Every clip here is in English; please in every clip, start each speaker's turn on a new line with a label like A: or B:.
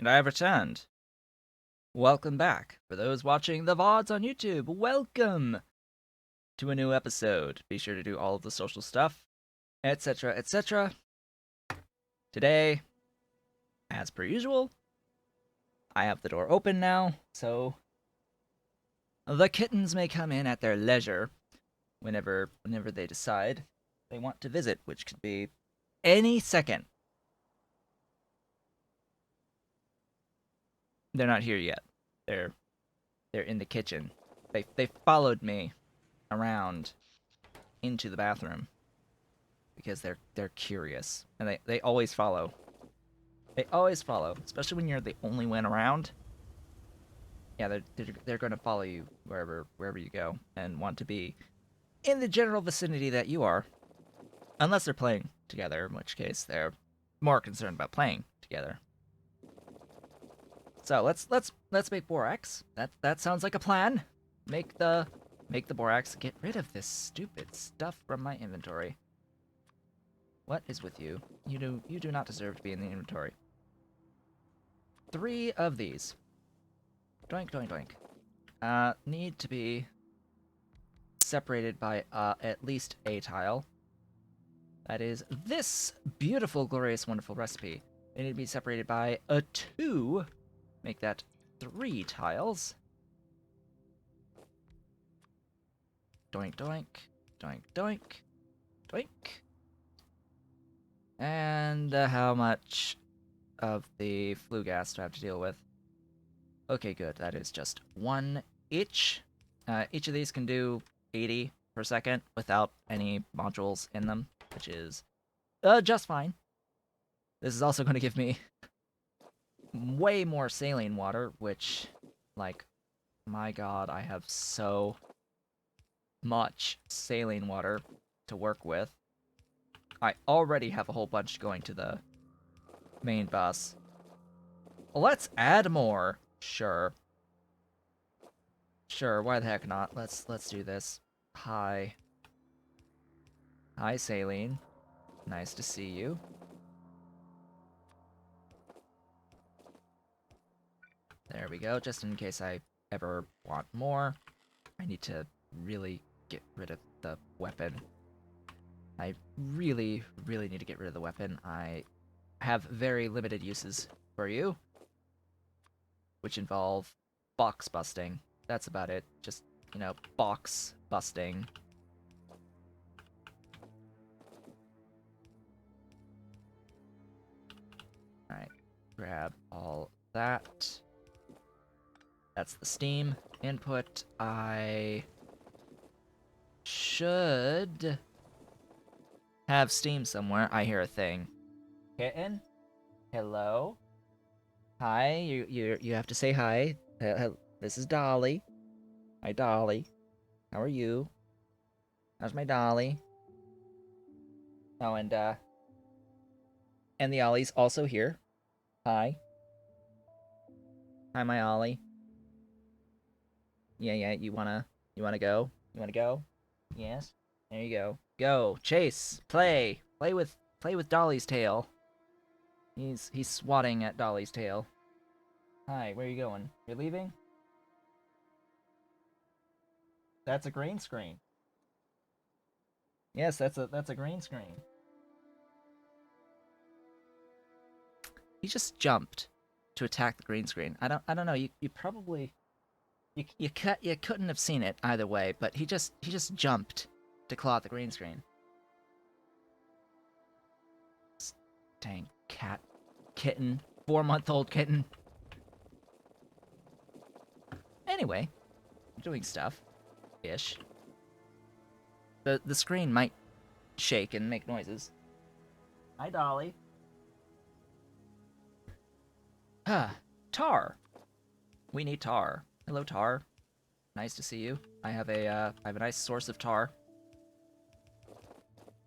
A: And I have returned. Welcome back. For those watching the VODs on YouTube, welcome to a new episode. Be sure to do all of the social stuff, etc., etc. Today, as per usual, I have the door open now, so the kittens may come in at their leisure whenever they decide they want to visit, which could be any second. They're not here yet. They're in the kitchen. They followed me around into the bathroom because they're curious and they always follow. They always follow, especially when you're the only one around. Yeah, they're going to follow you wherever you go and want to be in the general vicinity that you are, unless they're playing together, in which case they're more concerned about playing together. So let's make borax. That sounds like a plan. Make the borax. Get rid of this stupid stuff from my inventory. What is with you? You do not deserve to be in the inventory. 3 of these. Doink, doink, doink. Need to be separated by at least a tile. That is this beautiful, glorious, wonderful recipe. They need to be separated by a 2. Make that 3 tiles. Doink, doink, doink, doink, doink. And how much of the flue gas do I have to deal with? Okay, good. That is just 1 each. Each of these can do 80 per second without any modules in them, which is just fine. This is also going to give me way more saline water, which, like, my god, I have so much saline water to work with. I already have a whole bunch going to the main bus. Let's add more. Sure. Sure, why the heck not? Let's do this. Hi. Hi, Saline. Nice to see you. There we go, just in case I ever want more. I need to really get rid of the weapon. I really need to get rid of the weapon. I have very limited uses for you, which involve box busting. That's about it. Just, box busting. Alright, grab all that. That's the Steam input. I should have Steam somewhere. I hear a thing. Kitten? Hello? Hi, you have to say hi. This is Dolly. Hi, Dolly. How are you? How's my Dolly? Oh, and the Ollie's also here. Hi. Hi, my Ollie. Yeah, you wanna go? You wanna go? Yes? There you go. Go, chase, play with Dolly's tail. He's swatting at Dolly's tail. Hi, where are you going? You're leaving? That's a green screen. Yes, that's a green screen. He just jumped to attack the green screen. I don't know. You probably you couldn't have seen it either way, but he just jumped to claw at the green screen. Dang cat, kitten, 4-month-old kitten. Anyway, doing stuff ish. The screen might shake and make noises. Hi, Dolly. Tar. We need tar. Hello, tar. Nice to see you. I have a nice source of tar.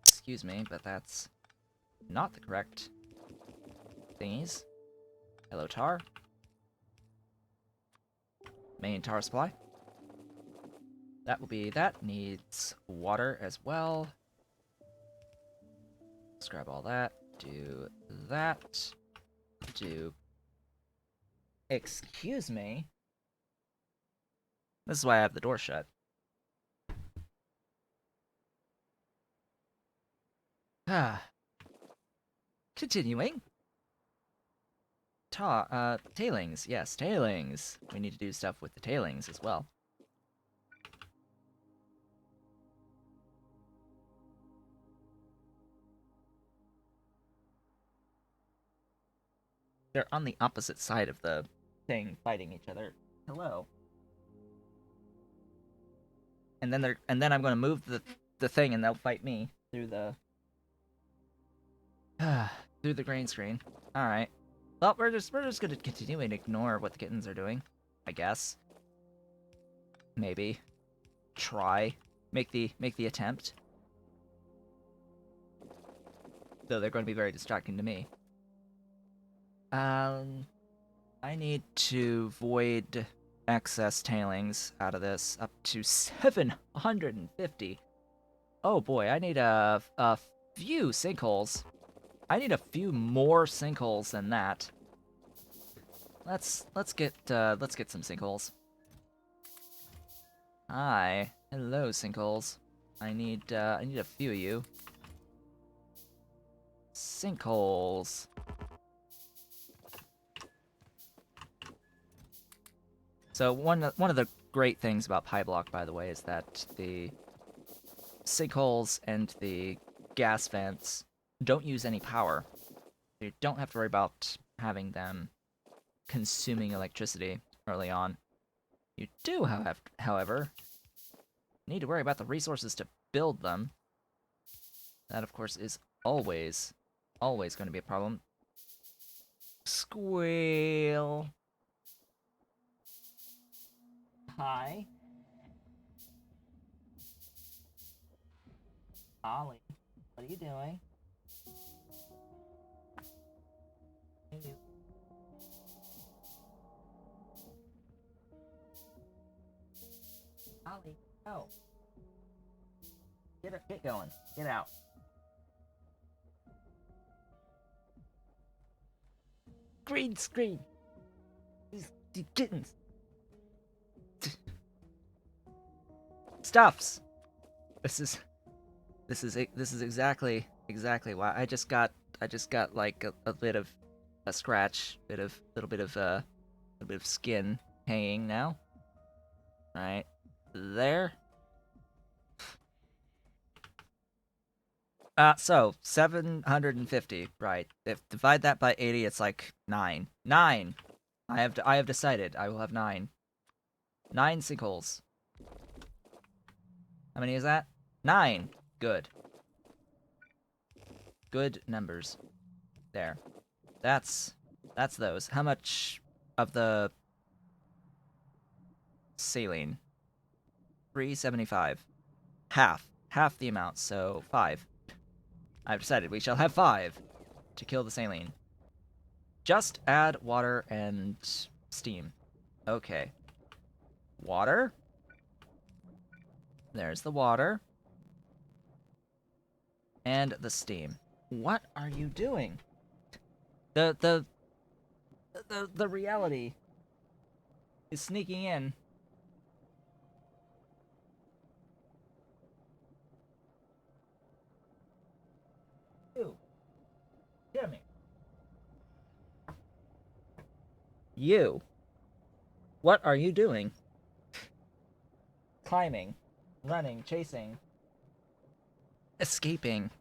A: Excuse me, but that's not the correct thingies. Hello, tar. Main tar supply. That will be that. Needs water as well. Let's grab all that. Do that. Do Excuse me? This is why I have the door shut. Ah. Continuing. Tailings. Yes, tailings. We need to do stuff with the tailings as well. They're on the opposite side of the thing, fighting each other. Hello. And then I'm gonna move the thing, and they'll fight me through the through the green screen. All right. Well, we're just gonna continue and ignore what the kittens are doing, I guess. Maybe try make the attempt. Though they're going to be very distracting to me. I need to void excess tailings out of this up to 750. Oh boy, I need a few sinkholes. I need a few more sinkholes than that. Let's get some sinkholes. Hi, hello sinkholes. I need a few of you. Sinkholes. So one of the great things about PyBlock, by the way, is that the sinkholes and the gas vents don't use any power. You don't have to worry about having them consuming electricity early on. You do, however, need to worry about the resources to build them. That, of course, is always going to be a problem. Squeal. Hi. Ollie, what are you doing? Ollie, no. Get going. Get out. Green screen. These kittens. Stuffs. This is exactly why I just got like a bit of a scratch, little bit of skin hanging now. Right there. So 750, right? If divide that by 80, it's like 9. 9. I have decided I will have 9. 9 sinkholes. How many is that? 9. Good. Good numbers. There. That's those. How much of the saline? 375. Half the amount, so 5. I've decided we shall have 5 to kill the saline. Just add water and steam. Okay. Water. There's the water. And the steam. What are you doing? The reality is sneaking in. You. Get me. You. What are you doing? Climbing, running, chasing, escaping.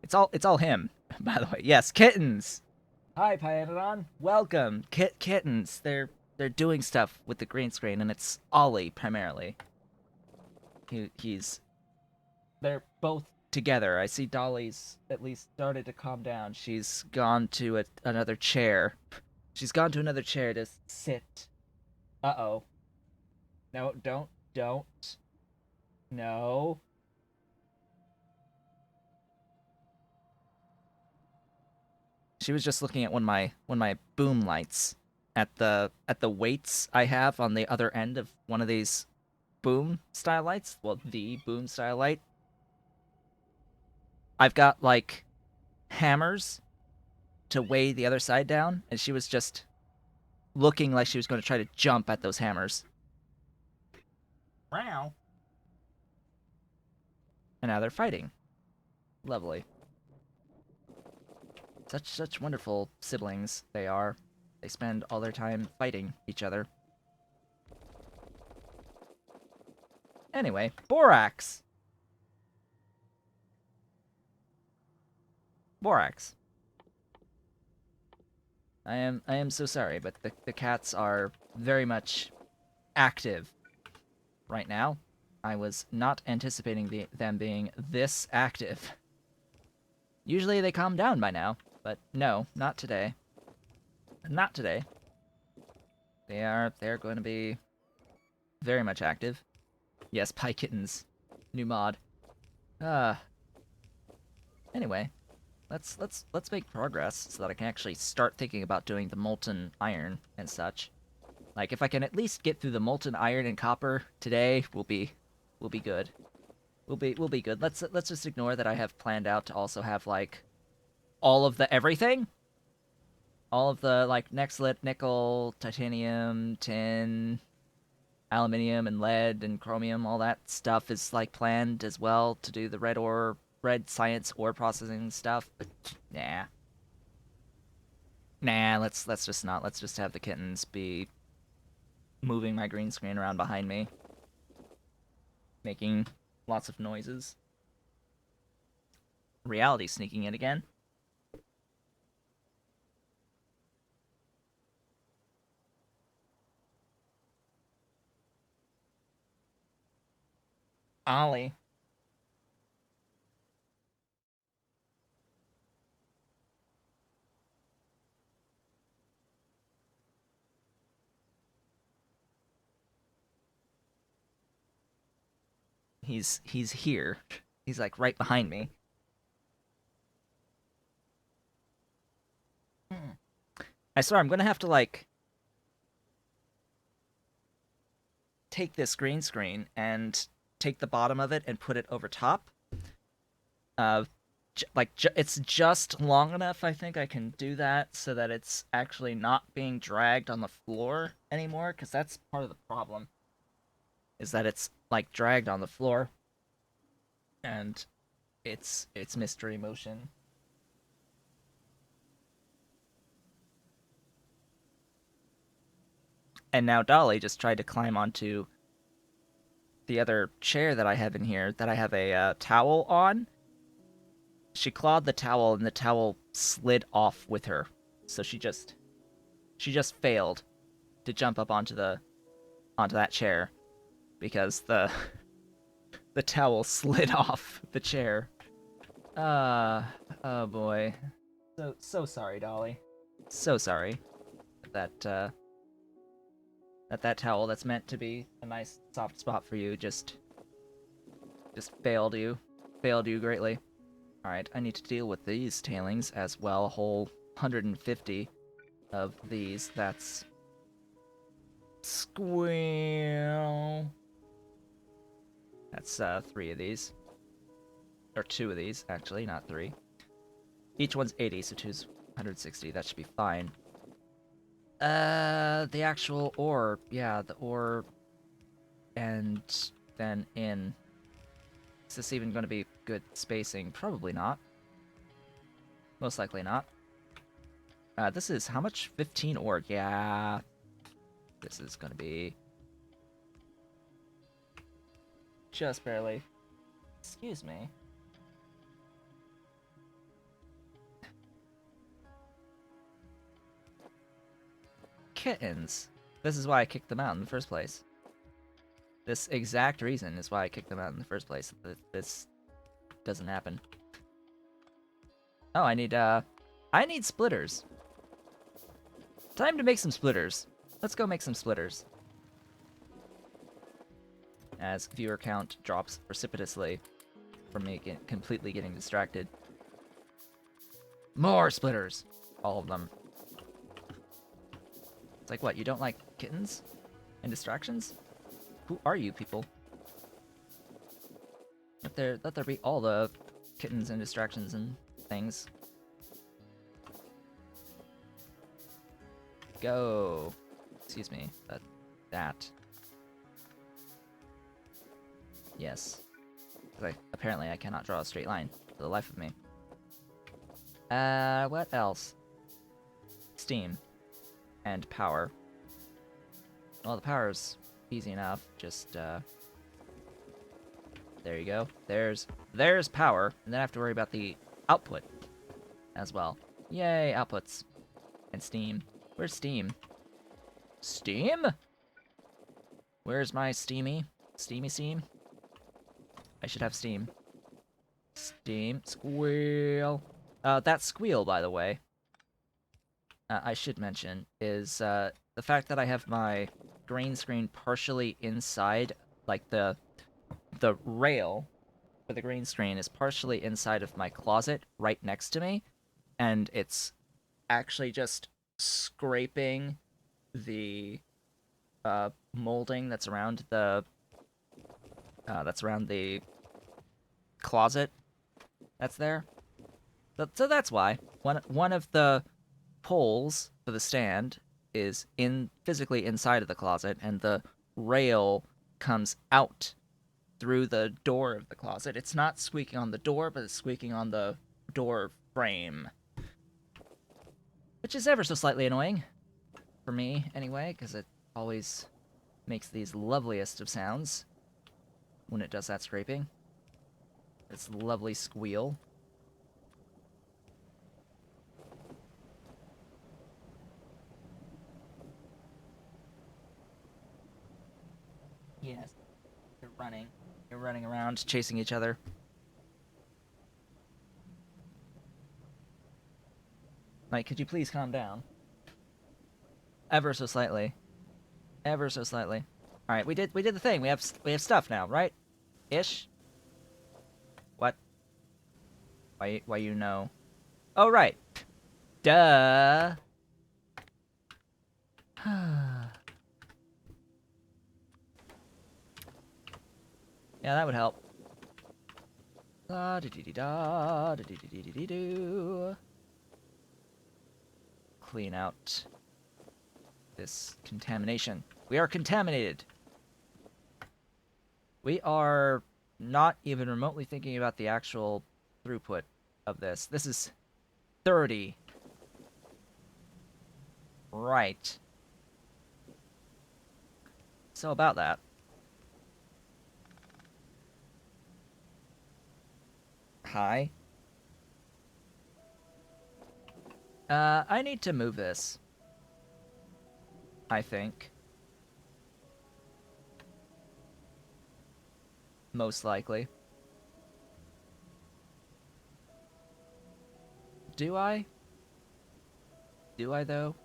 A: It's all him, by the way. Yes, kittens. Hi, Pyadon. Welcome. Kittens. They're doing stuff with the green screen, and it's Ollie primarily. They're both together. I see Dolly's at least started to calm down. She's gone to another chair. She's gone to another chair to sit. Uh-oh. No, don't. No. She was just looking at one of my boom lights at the weights I have on the other end of one of these boom style lights. Well, the boom style light. I've got like hammers to weigh the other side down, and she was just looking like she was going to try to jump at those hammers. Wow. And now they're fighting. Lovely. Such wonderful siblings they are. They spend all their time fighting each other. Anyway, Borax. Borax. I am so sorry, but the cats are very much active right now. I was not anticipating them being this active. Usually they calm down by now, but no, not today. Not today. They're going to be very much active. Yes, Pie Kittens. New mod. Anyway, let's make progress so that I can actually start thinking about doing the molten iron and such. Like if I can at least get through the molten iron and copper today, we'll be good. We'll be good. Let's just ignore that I have planned out to also have like all of the everything. All of the like nickel, titanium, tin, aluminium and lead and chromium, all that stuff is like planned as well to do the red science ore processing stuff, but nah. Nah, let's just not. Let's just have the kittens be moving my green screen around behind me, making lots of noises. Reality sneaking in again. Ollie. He's here. He's like right behind me. I swear I'm gonna have to like take this green screen and take the bottom of it and put it over top. It's just long enough. I think I can do that so that it's actually not being dragged on the floor anymore. Because that's part of the problem. Is that it's like dragged on the floor, and it's mystery motion. And now Dolly just tried to climb onto the other chair that I have in here that I have a towel on. She clawed the towel and the towel slid off with her. So she just failed to jump up onto that chair because the towel slid off the chair. Oh boy. So sorry, Dolly. So sorry that that towel that's meant to be a nice soft spot for you just failed you. Failed you greatly. Alright, I need to deal with these tailings as well. A whole 150 of these. That's squirrel. That's 3 of these. Or 2 of these, actually, not 3. Each one's 80, so 2's 160. That should be fine. The actual ore. Yeah, the ore. And then in. Is this even going to be good spacing? Probably not. Most likely not. This is how much? 15 ore. Yeah. This is going to be just barely. Excuse me. Kittens. This is why I kicked them out in the first place. This exact reason is why I kicked them out in the first place. This doesn't happen. Oh, I need splitters. Time to make some splitters. Let's go make some splitters. As viewer count drops precipitously from me completely getting distracted. More splitters! All of them. It's like, what, you don't like kittens and distractions? Who are you people? Let there be all the kittens and distractions and things. Go. Excuse me, but that. Yes. Apparently I cannot draw a straight line for the life of me. What else? Steam. And power. Well, the power's easy enough. Just, there you go. There's power, and then I have to worry about the output as well. Yay, outputs. And steam. Where's steam? Steam? Where's my steamy? Steamy steam? I should have steam. Steam. Squeal. That squeal, by the way, I should mention, is the fact that I have my green screen partially inside, like the rail for the green screen is partially inside of my closet right next to me, and it's actually just scraping the molding that's around the closet that's there. So that's why one of the poles for the stand is physically inside of the closet, and the rail comes out through the door of the closet. It's not squeaking on the door, but it's squeaking on the door frame, which is ever so slightly annoying for me anyway, because it always makes these loveliest of sounds when it does that scraping. This lovely squeal. Yes. You're running. You're running around, chasing each other. Mike, could you please calm down? Ever so slightly. Ever so slightly. Alright, we did the thing. We have stuff now, right? Ish? What? Why you know? Oh, right. Duh. Yeah, that would help. Da dee dee dee da dee dee dee dee dee doo. Clean out this contamination. We are contaminated. We are not even remotely thinking about the actual throughput of this. This is 30. Right. So about that. Hi. I need to move this. I think. Most likely. Do I? Do I, though?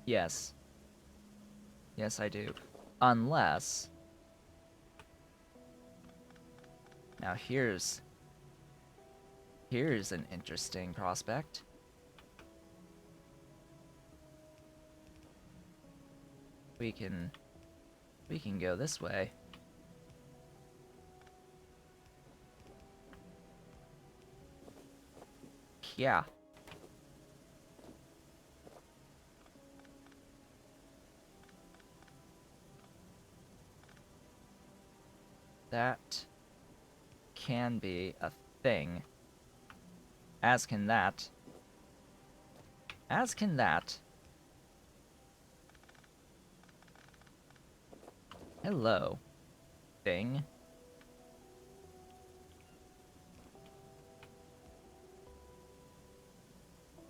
A: Yes. Yes, I do. Unless... Now here's an interesting prospect. We can go this way. Yeah. That can be a thing. As can that. As can that. Hello, thing.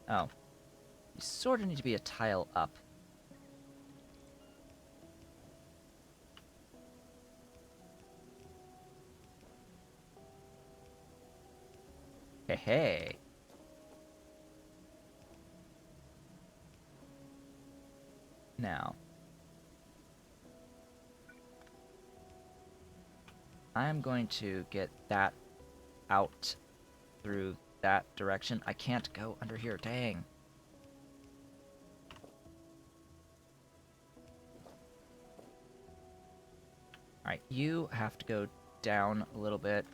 A: Oh. You sort of need to be a tile up. Hey, hey. Now. I'm going to get that out through that direction. I can't go under here, dang. Alright, you have to go down a little bit.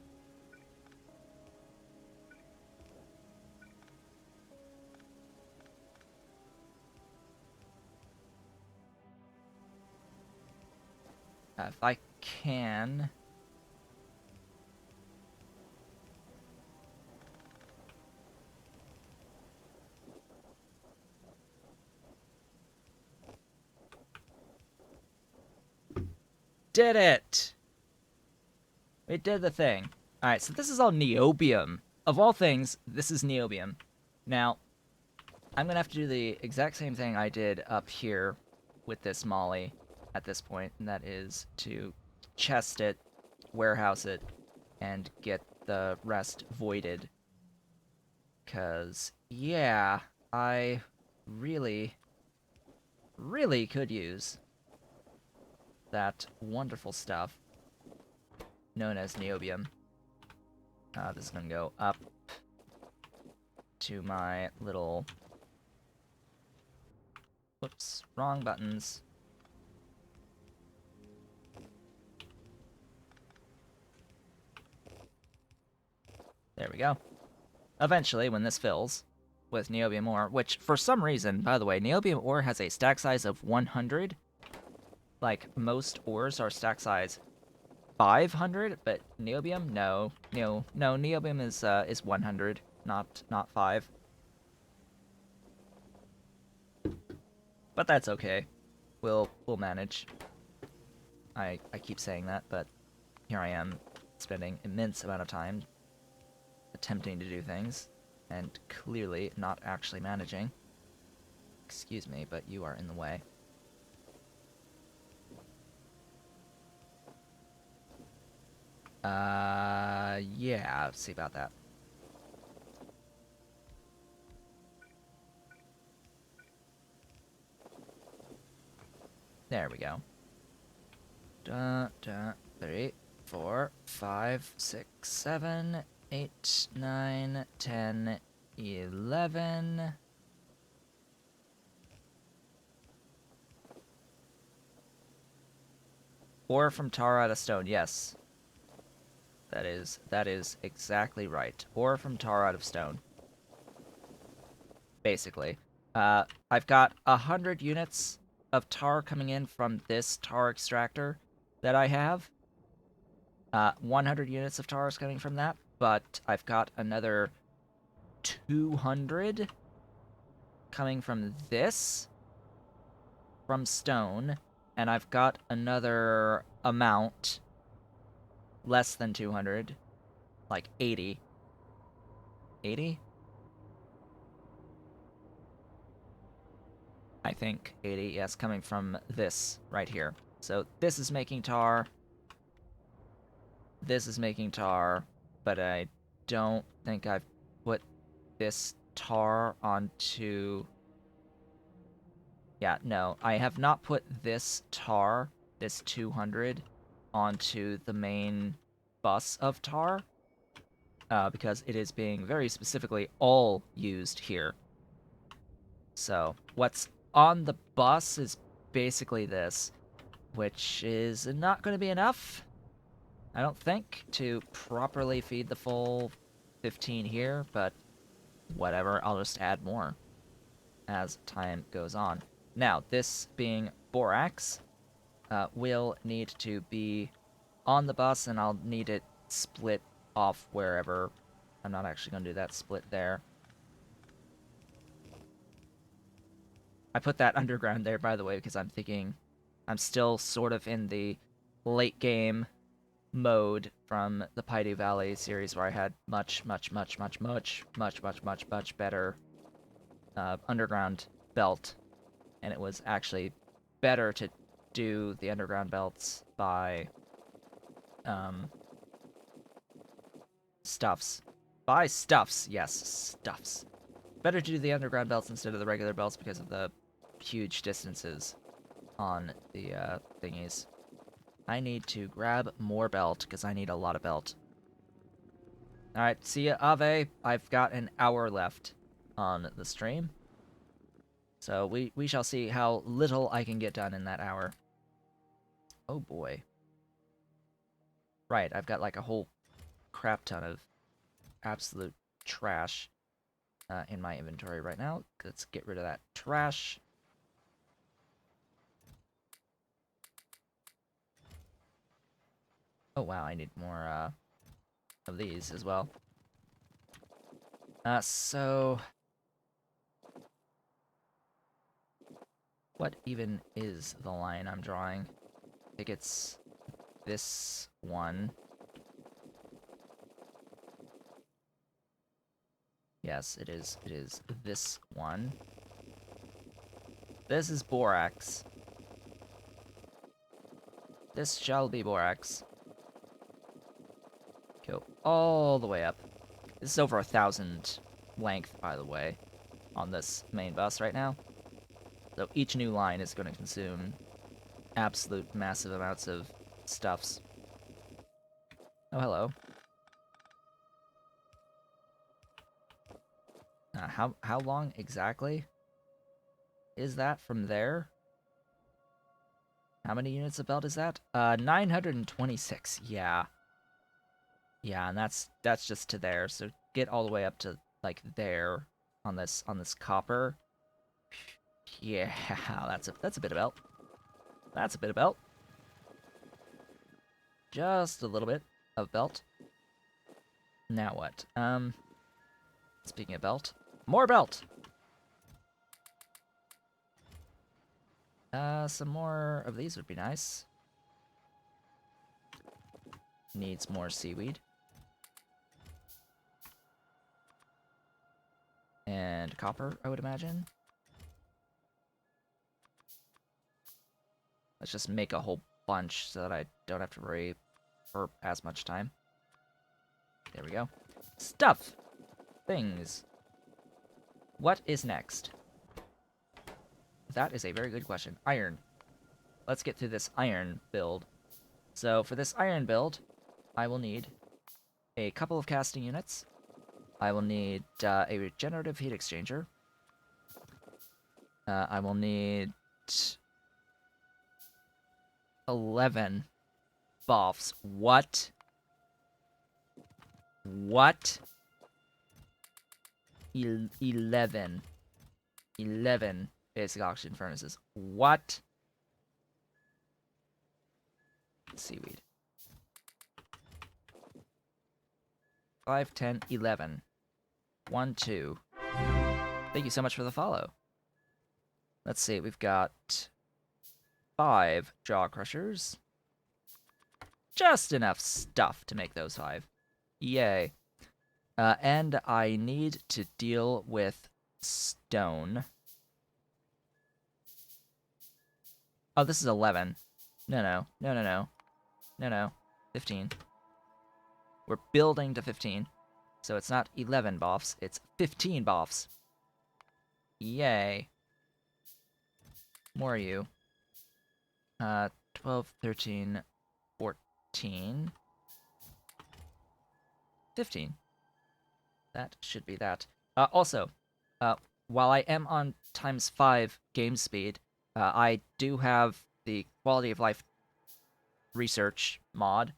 A: If I can... Did it! We did the thing. Alright, so this is all niobium. Of all things, this is niobium. Now, I'm gonna have to do the exact same thing I did up here with this molly at this point, and that is to chest it, warehouse it, and get the rest voided. Because, yeah, I really, really could use that wonderful stuff known as niobium. This is going to go up to my little... Whoops, wrong buttons. There we go. Eventually, when this fills with niobium ore, which for some reason, by the way, niobium ore has a stack size of 100. Like, most ores are stack size 500, but niobium, no, niobium is 100, not 5. But that's okay. We'll manage. I keep saying that, but here I am spending immense amount of time attempting to do things and clearly not actually managing. Excuse me, but you are in the way. Yeah, let's see about that. There we go. 3, 4, 5, 6, 7, 8, 9, 10, 11. Ore from tar out of stone, yes. That is exactly right. Ore from tar out of stone. Basically. I've got 100 units of tar coming in from this tar extractor that I have. 100 units of tar is coming from that, but I've got another 200 coming from this, from stone, and I've got another amount, less than 200, like 80. 80? I think 80, yes, coming from this right here. So this is making tar. This is making tar, but I don't think I've put this tar onto... Yeah, no, I have not put this tar, this 200, onto the main bus of tar, because it is being very specifically all used here. So, what's on the bus is basically this, which is not going to be enough, I don't think, to properly feed the full 15 here, but whatever, I'll just add more as time goes on. Now, this being borax, will need to be on the bus, and I'll need it split off wherever. I'm not actually going to do that split there. I put that underground there, by the way, because I'm thinking I'm still sort of in the late game mode from the Paidu Valley series where I had much better underground belt, and it was actually better to do the underground belts by stuffs. By stuffs, yes, stuffs. Better to do the underground belts instead of the regular belts because of the huge distances on the thingies. I need to grab more belt because I need a lot of belt. Alright, see ya, Ave. I've got an hour left on the stream. So we shall see how little I can get done in that hour. Oh boy. Right, I've got like a whole crap ton of absolute trash in my inventory right now. Let's get rid of that trash. Oh wow, I need more of these as well. So what even is the line I'm drawing? I think it's this one. Yes, it is. It is this one. This is borax. This shall be borax. Go all the way up. This is over 1,000 length, by the way, on this main bus right now. So each new line is going to consume absolute massive amounts of stuffs. Oh, hello. How long exactly is that from there? How many units of belt is that? 926. Yeah. Yeah, and that's just to there. So get all the way up to like there on this copper. Yeah, that's a bit of belt. That's a bit of belt. Just a little bit of belt. Now what? Speaking of belt, more belt. Some more of these would be nice. Needs more seaweed. And copper, I would imagine. Let's just make a whole bunch so that I don't have to worry for as much time. There we go. Stuff! Things. What is next? That is a very good question. Iron. Let's get through this iron build. So for this iron build, I will need a couple of casting units. I will need a regenerative heat exchanger. I will need 11 buffs. What? What? 11. 11 basic oxygen furnaces. What? Seaweed. 5, 10, 11. 1, 2. Thank you so much for the follow. Let's see, we've got 5 jaw crushers. Just enough stuff to make those 5. Yay. And I need to deal with stone. Oh, this is 11. No. 15. We're building to 15. So it's not 11 buffs, it's 15 buffs. Yay. More of you. 12, 13, 14. 15. That should be that. Also, while I am on ×5 game speed, I do have the quality of life research mod,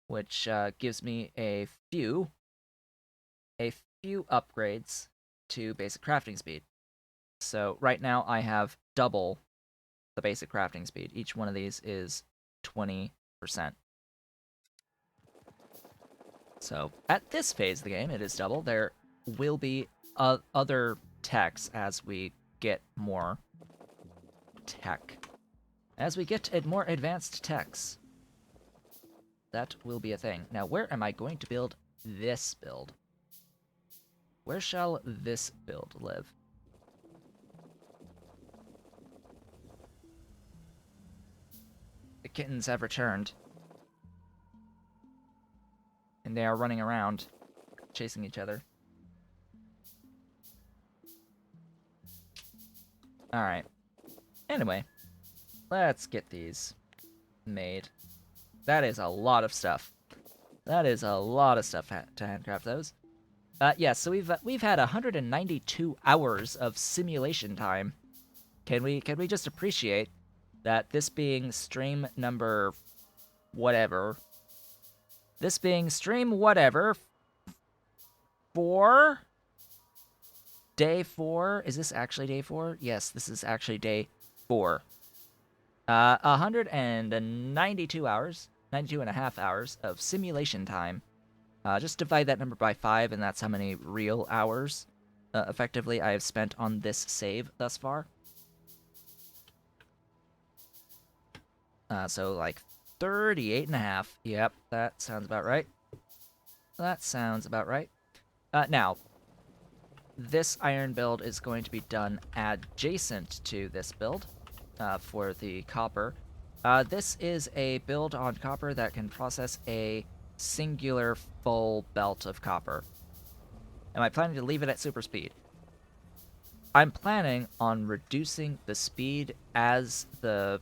A: which gives me a few upgrades to basic crafting speed. So right now I have double the basic crafting speed. Each one of these is 20%. So at this phase of the game, it is double. There will be other techs as we get more tech. As we get more advanced techs, that will be a thing. Now, where am I going to build this build? Where shall this build live? The kittens have returned. And they are running around, chasing each other. Alright. Anyway, let's get these made. That is a lot of stuff. That is a lot of stuff to handcraft those. Yeah, so we've had 192 hours of simulation time. Can we just appreciate that this being stream number whatever. This being stream whatever 4? Day 4? Is this actually day 4? Yes, this is actually day 4. 192 hours. 92.5 hours of simulation time. Just divide that number by 5, and that's how many real hours, effectively, I have spent on this save thus far. So, like, 38.5. Yep, that sounds about right. That sounds about right. Now, this iron build is going to be done adjacent to this build for the copper. This is a build on copper that can process a singular full belt of copper. Am I planning to leave it at super speed? I'm planning on reducing the speed as the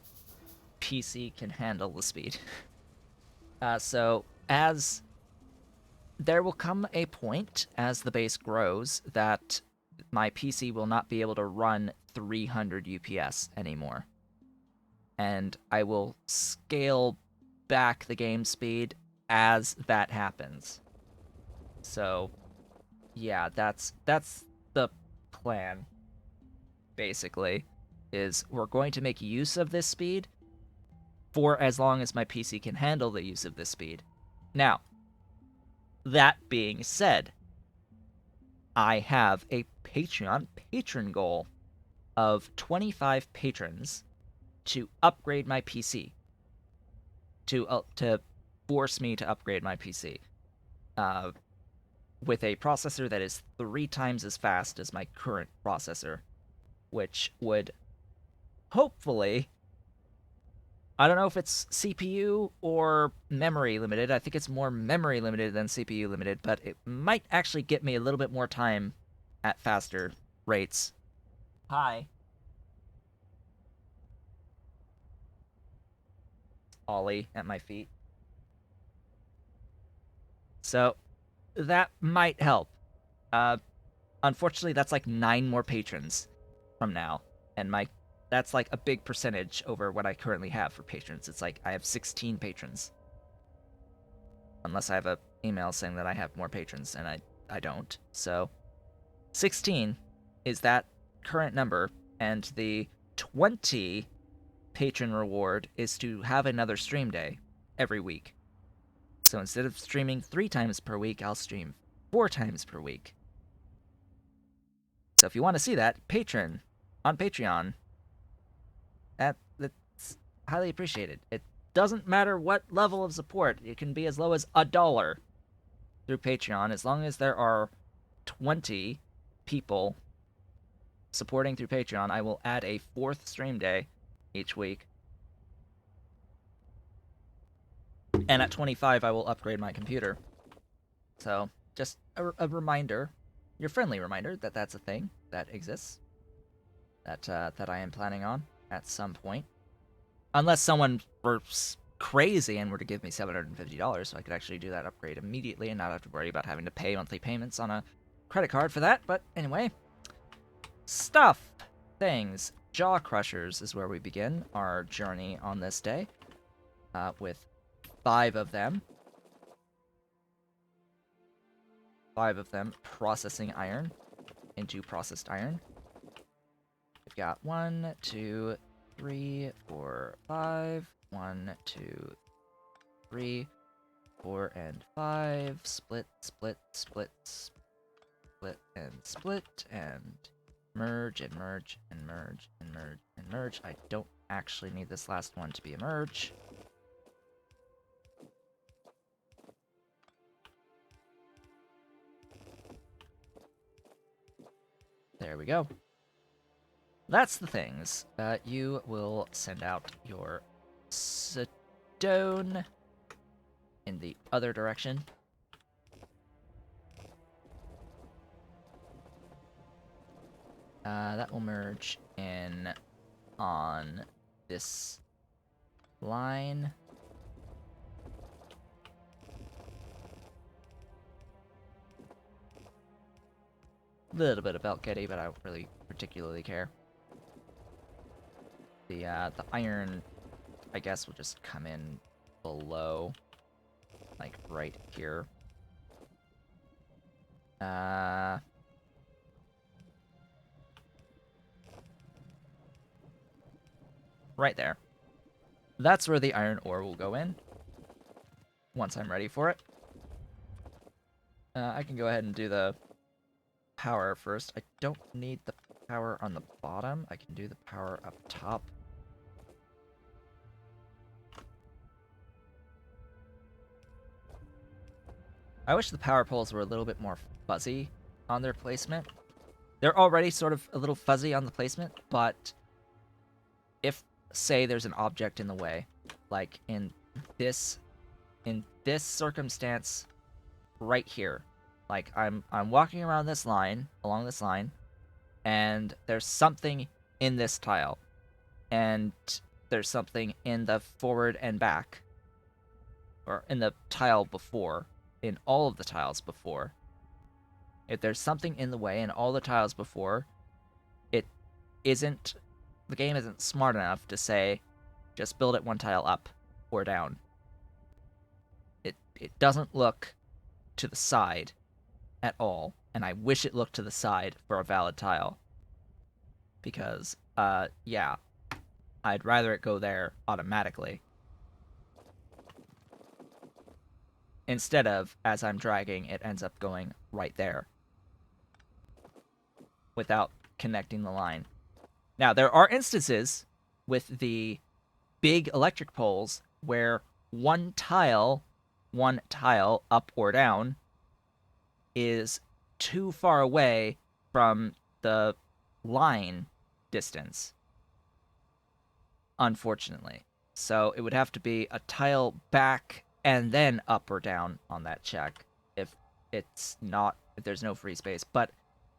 A: PC can handle the speed. So as there will come a point as the base grows that my PC will not be able to run 300 UPS anymore. And I will scale back the game speed as that happens. So, yeah, that's the plan, basically, is we're going to make use of this speed for as long as my PC can handle the use of this speed. Now, that being said, I have a Patreon patron goal of 25 patrons to upgrade my PC. To force me to upgrade my PC. With a processor that is 3 times as fast as my current processor, which would hopefully, I don't know if it's CPU or memory limited. I think it's more memory limited than CPU limited, but it might actually get me a little bit more time at faster rates. Hi. Ollie at my feet. So that might help. Unfortunately, that's like 9 more patrons from now, and that's like a big percentage over what I currently have for patrons. It's like I have 16 patrons. Unless I have a email saying that I have more patrons, and I don't. So 16 is that current number, and the 20 patron reward is to have another stream day every week. So instead of streaming 3 times per week, I'll stream 4 times per week. So if you want to see that, patron on Patreon, that's highly appreciated. It doesn't matter what level of support. It can be as low as $1 through Patreon, as long as there are 20 people supporting through Patreon. I will add a 4th stream day each week. And at 25, I will upgrade my computer. So, just a reminder, your friendly reminder that that's a thing that exists, that I am planning on at some point. Unless someone were crazy and were to give me $750, so I could actually do that upgrade immediately and not have to worry about having to pay monthly payments on a credit card for that. But anyway, stuff, things, jaw crushers is where we begin our journey on this day, with 5 of them. 5 of them processing iron into processed iron. We've got 1, 2, 3, 4, 5. 1, 2, 3, 4, and 5. Split, split, split, split, and split, and merge, and merge, and merge, and merge, and merge. I don't actually need this last one to be a merge. There we go. That's the things. You will send out your stone in the other direction. That will merge in on this line. A little bit of belt kitty, but I don't really particularly care. The iron, I guess, will just come in below, like right here. Right there. That's where the iron ore will go in. once I'm ready for it. I can go ahead and do the power first. I don't need the power on the bottom. I can do the power up top. I wish the power poles were a little bit more fuzzy on their placement. They're already sort of a little fuzzy on the placement, but if, say, there's an object in the way, like in this circumstance right here, like I'm walking around this line, along this line, and there's something in this tile, and there's something in the forward and back, or in the tile before, in all of the tiles before. If there's something in the way in all the tiles before, the game isn't smart enough to say, just build it one tile up or down. It doesn't look to the side at all, and I wish it looked to the side for a valid tile. Because, yeah, I'd rather it go there automatically. Instead of, as I'm dragging, it ends up going right there. Without connecting the line. Now, there are instances with the big electric poles where one tile up or down is too far away from the line distance, unfortunately. So it would have to be a tile back and then up or down on that check if there's no free space. But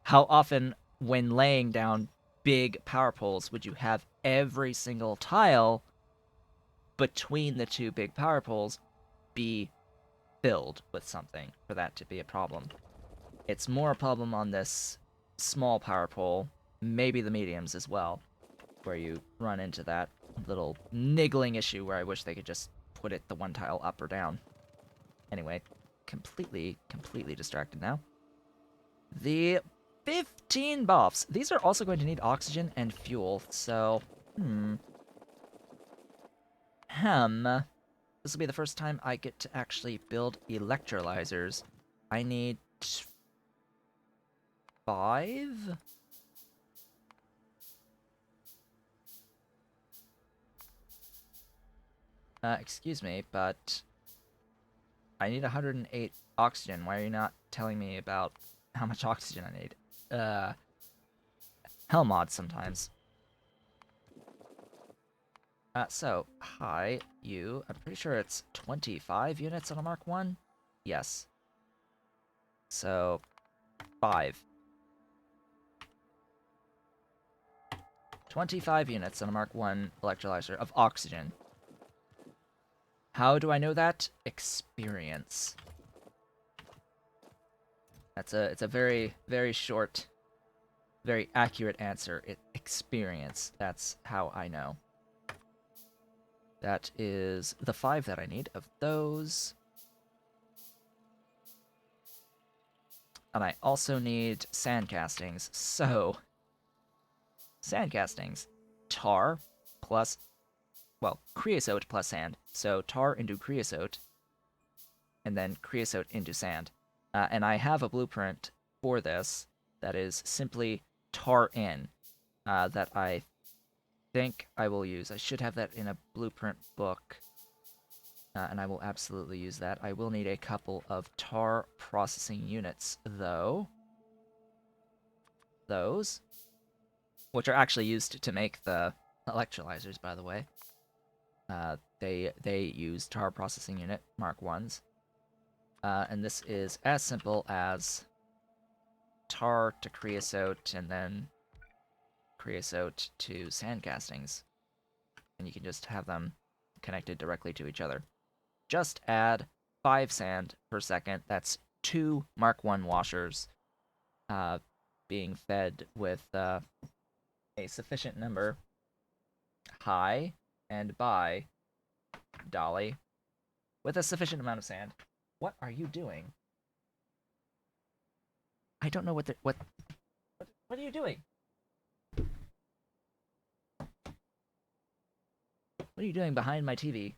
A: how often when laying down big power poles would you have every single tile between the two big power poles be filled with something for that to be a problem? It's more a problem on this small power pole, maybe the mediums as well, where you run into that little niggling issue where I wish they could just put it the one tile up or down. Anyway, completely distracted now. The 15 buffs. These are also going to need oxygen and fuel, so... This will be the first time I get to actually build electrolyzers. I need 5? Excuse me, but I need 108 oxygen. Why are you not telling me about how much oxygen I need? Hell mods sometimes. So, hi, you. I'm pretty sure it's 25 units on a Mark 1? Yes. So, 5. 25 units on a Mark 1 electrolyzer of oxygen. How do I know that? Experience. It's a very, very short, very accurate answer. Experience. That's how I know. That is the 5 that I need of those. And I also need sand castings. So, sand castings. Tar plus, well, creosote plus sand. So tar into creosote, and then creosote into sand. And I have a blueprint for this that is simply tar in, that I think I will use. I should have that in a blueprint book, and I will absolutely use that. I will need a couple of tar processing units, though. Those, which are actually used to make the electrolyzers, by the way. They use tar processing unit Mark 1s. And this is as simple as tar to creosote, and then creosote to sand castings. And you can just have them connected directly to each other. Just add 5 sand per second. That's 2 Mark 1 washers being fed with a sufficient number. Hi, and bye, Dolly, with a sufficient amount of sand. What are you doing? I don't know what are you doing? What are you doing behind my TV?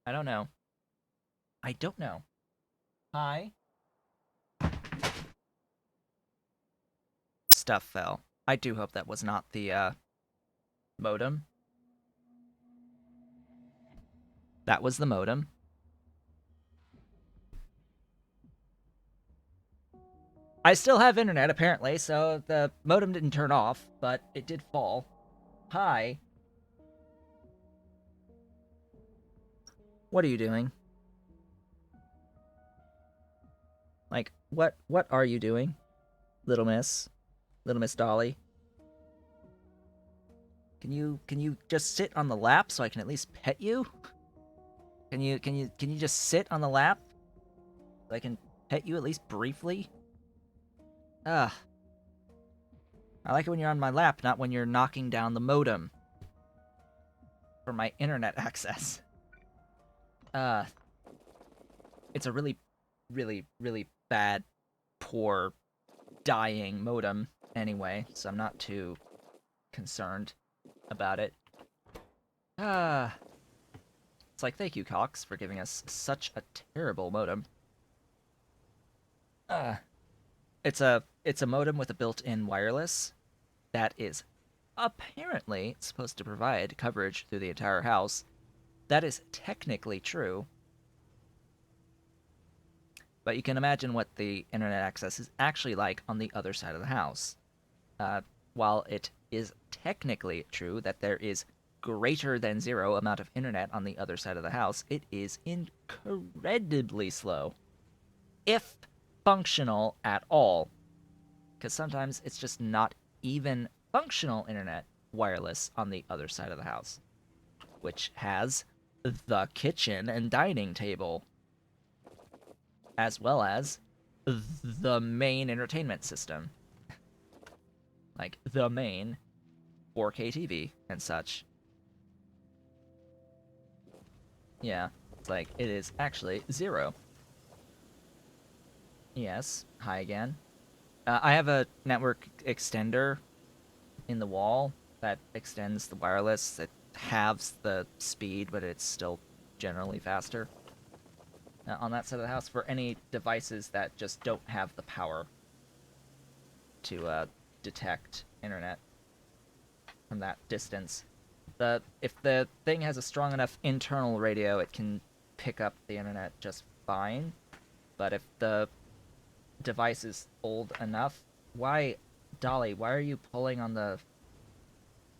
A: I don't know. I don't know. Hi. Stuff fell. I do hope that was not the modem. That was the modem. I still have internet, apparently, so the modem didn't turn off, but it did fall. Hi. What are you doing? Like, what are you doing, little miss? Little Miss Dolly? Can you just sit on the lap so I can at least pet you? Can you just sit on the lap so I can pet you at least briefly? Ah, I like it when you're on my lap, not when you're knocking down the modem for my internet access. Uh, it's a really, really, really bad, poor, dying modem anyway, so I'm not too concerned about it. Ah, it's like, thank you, Cox, for giving us such a terrible modem. Uh, it's a modem with a built-in wireless that is apparently supposed to provide coverage through the entire house. That is technically true, but you can imagine what the internet access is actually like on the other side of the house. Uh, while it is technically true that there is greater than zero amount of internet on the other side of the house, it is incredibly slow, if functional at all, because sometimes it's just not even functional internet wireless on the other side of the house, which has the kitchen and dining table, as well as the main entertainment system, like the main 4K TV and such. Yeah, it's like it is actually zero. Yes, hi again. I have a network extender in the wall that extends the wireless. It halves the speed, but it's still generally faster. On that side of the house for any devices that just don't have the power to detect internet from that distance. If the thing has a strong enough internal radio, it can pick up the internet just fine. But if the device is old enough, why, Dolly? Why are you pulling on the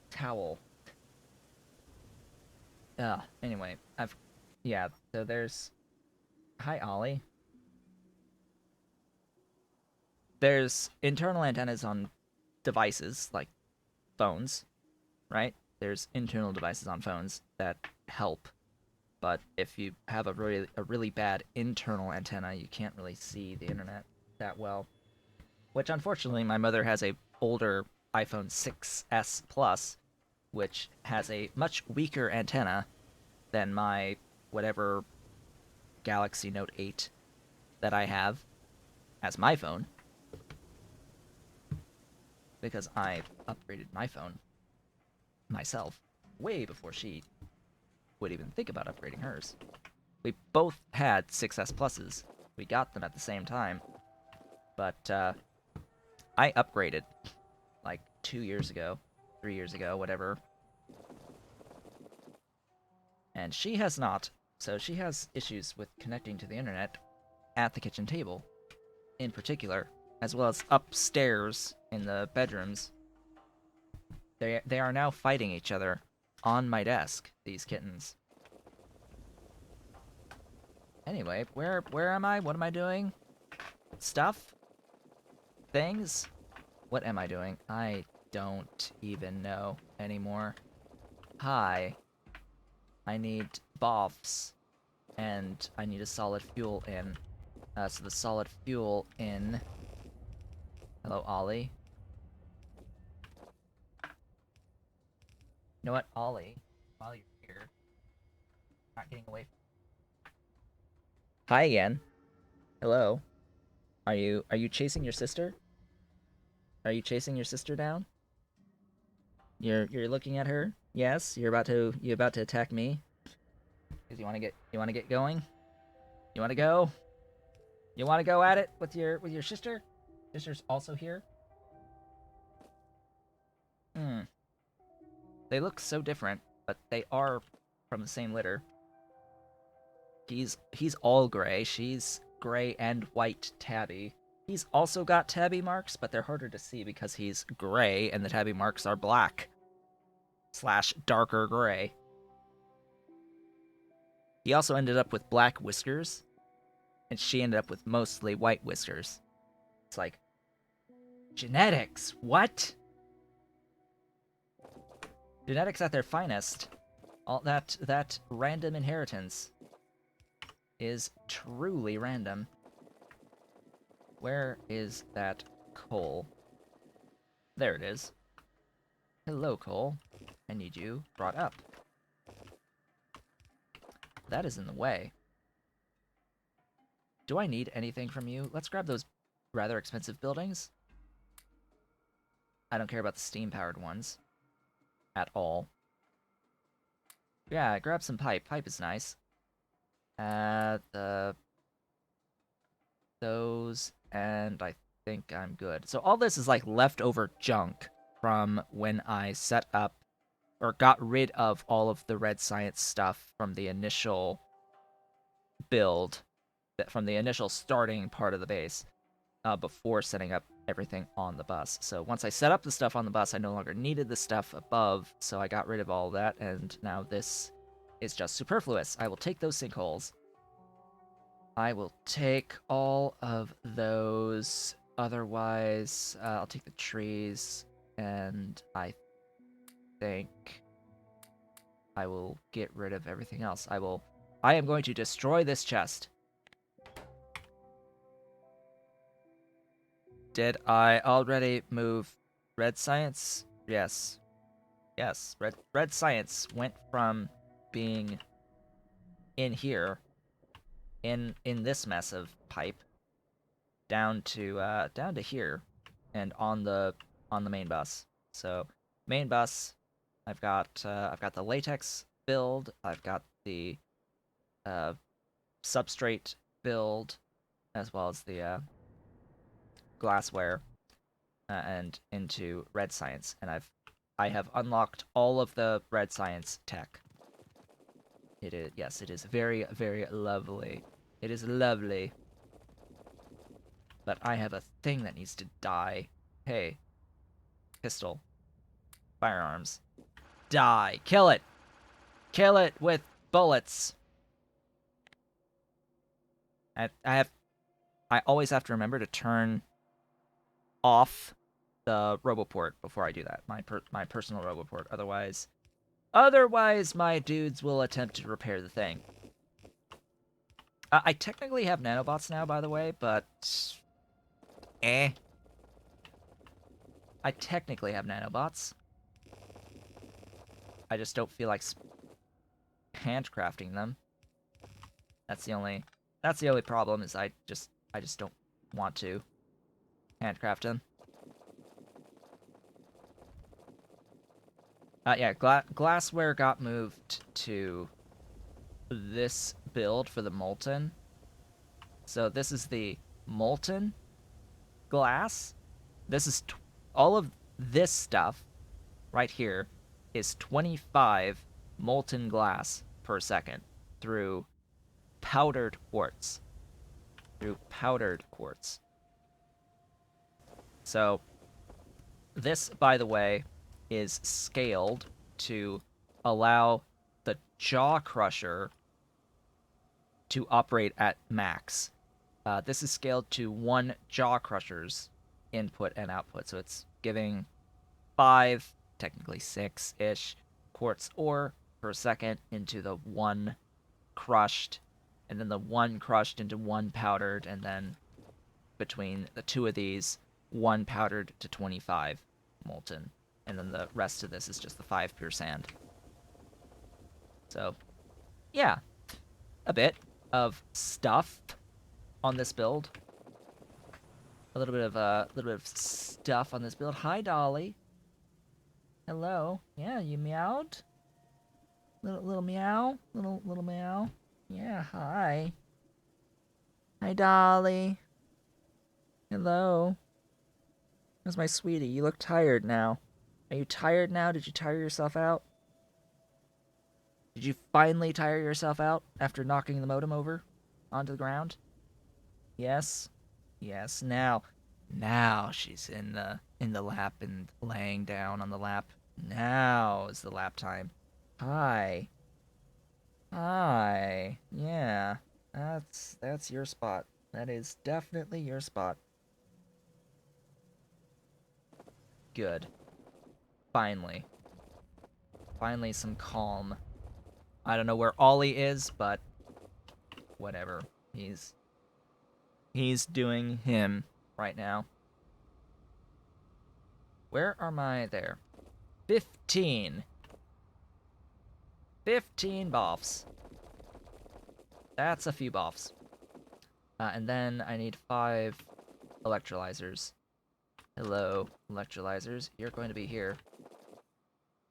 A: towel? Anyway, yeah. So there's hi Ollie. There's internal antennas on devices like phones, right? There's internal devices on phones that help, but if you have a really bad internal antenna, you can't really see the internet that well. Which unfortunately, my mother has a older iPhone 6s Plus, which has a much weaker antenna than my whatever Galaxy Note 8 that I have as my phone, because I upgraded my phone myself way before she would even think about upgrading hers. We both had 6S Pluses. We got them at the same time. But I upgraded like 2 years ago, 3 years ago, whatever. And she has not. So she has issues with connecting to the internet at the kitchen table, in particular, as well as upstairs in the bedrooms. They are now fighting each other on my desk, these kittens. Anyway, where am I? What am I doing? Stuff? Things? What am I doing? I don't even know anymore. Hi. I need BOFs, and I need a solid fuel in. So the solid fuel in... Hello, Ollie. You know what, Ollie? While you're here, not getting away from... Hi again. Hello. Are you chasing your sister? Are you chasing your sister down? You're looking at her? Yes? You about to attack me? Cause you wanna get going? You wanna go? You wanna go at it with your sister? Sister's also here? Hmm. They look so different, but they are from the same litter. He's all gray. She's gray and white tabby. He's also got tabby marks, but they're harder to see because he's gray and the tabby marks are black slash darker gray. He also ended up with black whiskers, and she ended up with mostly white whiskers. It's like, genetics, what? Genetics at their finest. All that random inheritance is truly random. Where is that coal? There it is. Hello, coal. I need you brought up. That is in the way. Do I need anything from you? Let's grab those rather expensive buildings. I don't care about the steam-powered ones. At all. Yeah, grab some pipe. Pipe is nice. Those, and I think I'm good. So all this is like leftover junk from when I set up or got rid of all of the red science stuff from the initial build, from the initial starting part of the base, before setting up everything on the bus. So once I set up the stuff on the bus, I no longer needed the stuff above, so I got rid of all of that, and now this is just superfluous. I will take those sinkholes. I will take all of those. Otherwise, I'll take the trees, and I think I will get rid of everything else. I am going to destroy this chest. Did I already move red science? Yes. Yes, red science went from being in here, in this mess of pipe, down to here, and on the main bus. So main bus, I've got the latex build, I've got the substrate build, as well as the glassware, and into red science, and I have unlocked all of the red science tech. It is, yes, it is very, very lovely. It is lovely. But I have a thing that needs to die. Hey, pistol, firearms, die, kill it, kill it with bullets. I always have to remember to turn off the roboport before I do that. My personal roboport. Otherwise, my dudes will attempt to repair the thing. I technically have nanobots now, by the way, but I technically have nanobots. I just don't feel like handcrafting them. That's the only problem, is I just don't want to handcraft them. Yeah, glassware got moved to this build for the molten. So this is the molten glass. This is all of this stuff right here is 25 molten glass per second through powdered quartz. So this, by the way, is scaled to allow the jaw crusher to operate at max. This is scaled to 1 jaw crusher's input and output, so it's giving 5, technically 6-ish, quartz ore per second into the 1 crushed, and then the 1 crushed into 1 powdered, and then between the 2 of these, 1 powdered to 25 molten, and then the rest of this is just the 5 pure sand. So, yeah, a bit of stuff on this build. A little bit of stuff on this build. Hi, Dolly. Hello. Yeah, you meowed? Little meow? Little meow? Yeah, hi. Hi, Dolly. Hello. How's my sweetie? You look tired now. Are you tired now? Did you tire yourself out? Did you finally tire yourself out after knocking the modem over onto the ground? Yes. Yes. Now she's in the lap and laying down on the lap. Now is the lap time. Hi. Hi. Yeah. That's your spot. That is definitely your spot. Good. Finally. Finally some calm. I don't know where Ollie is, but whatever. He's doing him right now. Where are my there? 15. 15 boffs. That's a few boffs. And then I need 5 electrolyzers. Hello, electrolyzers. You're going to be here.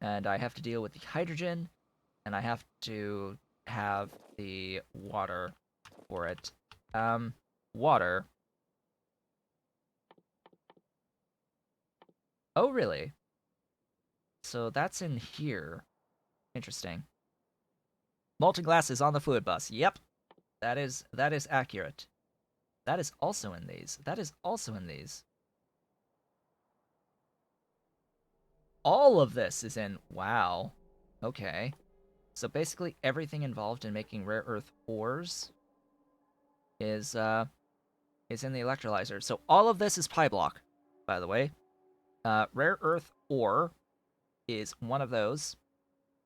A: And I have to deal with the hydrogen, and I have to have the water for it. Water. Oh, really? So that's in here. Interesting. Molten glass is on the fluid bus. Yep. That is accurate. That is also in these. That is also in these. All of this is in. Wow. Okay. So basically everything involved in making rare earth ores is in the electrolyzer. So all of this is PyBlock, by the way. Rare earth ore is one of those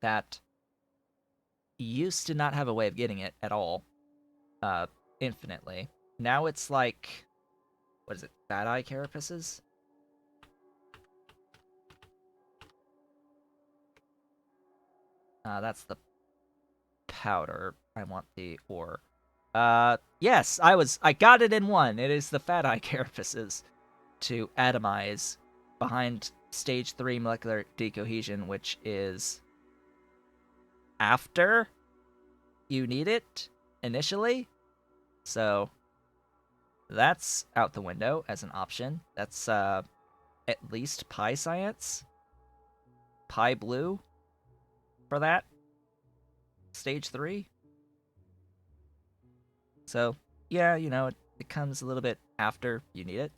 A: that used to not have a way of getting it at all, infinitely. Now it's like, what is it, Bad Eye Carapaces? That's the powder. I want the ore. Yes, I got it in one. It is the Fat Eye Carapaces to atomize behind stage 3 molecular decohesion, which is after you need it initially. So that's out the window as an option. That's at least Pi Science, Pi Blue for that stage 3. So yeah, you know, it comes a little bit after you need it.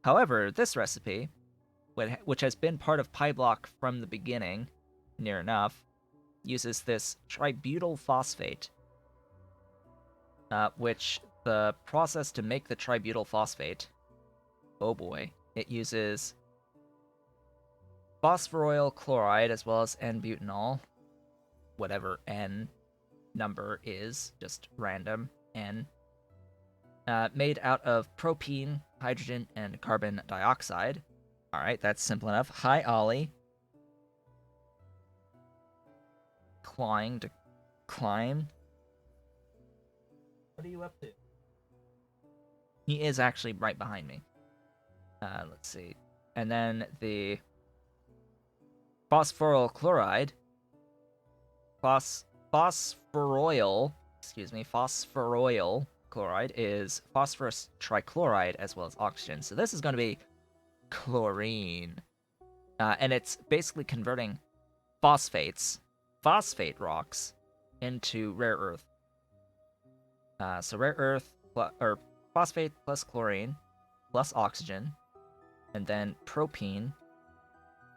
A: However, this recipe, which has been part of PyBlock from the beginning, near enough, uses this tributyl phosphate, which the process to make the tributyl phosphate, oh boy, it uses phosphoroyl chloride as well as N-butanol, whatever N number is, just random N, made out of propene, hydrogen, and carbon dioxide. All right, that's simple enough. Hi, Ollie. Clawing to climb. What are you up to? He is actually right behind me. Let's see. And then the phosphoryl chloride. Phosphoroyl chloride is phosphorus trichloride as well as oxygen. So this is going to be chlorine. And it's basically converting phosphate rocks into rare earth. So rare earth, or phosphate plus chlorine plus oxygen, and then propene,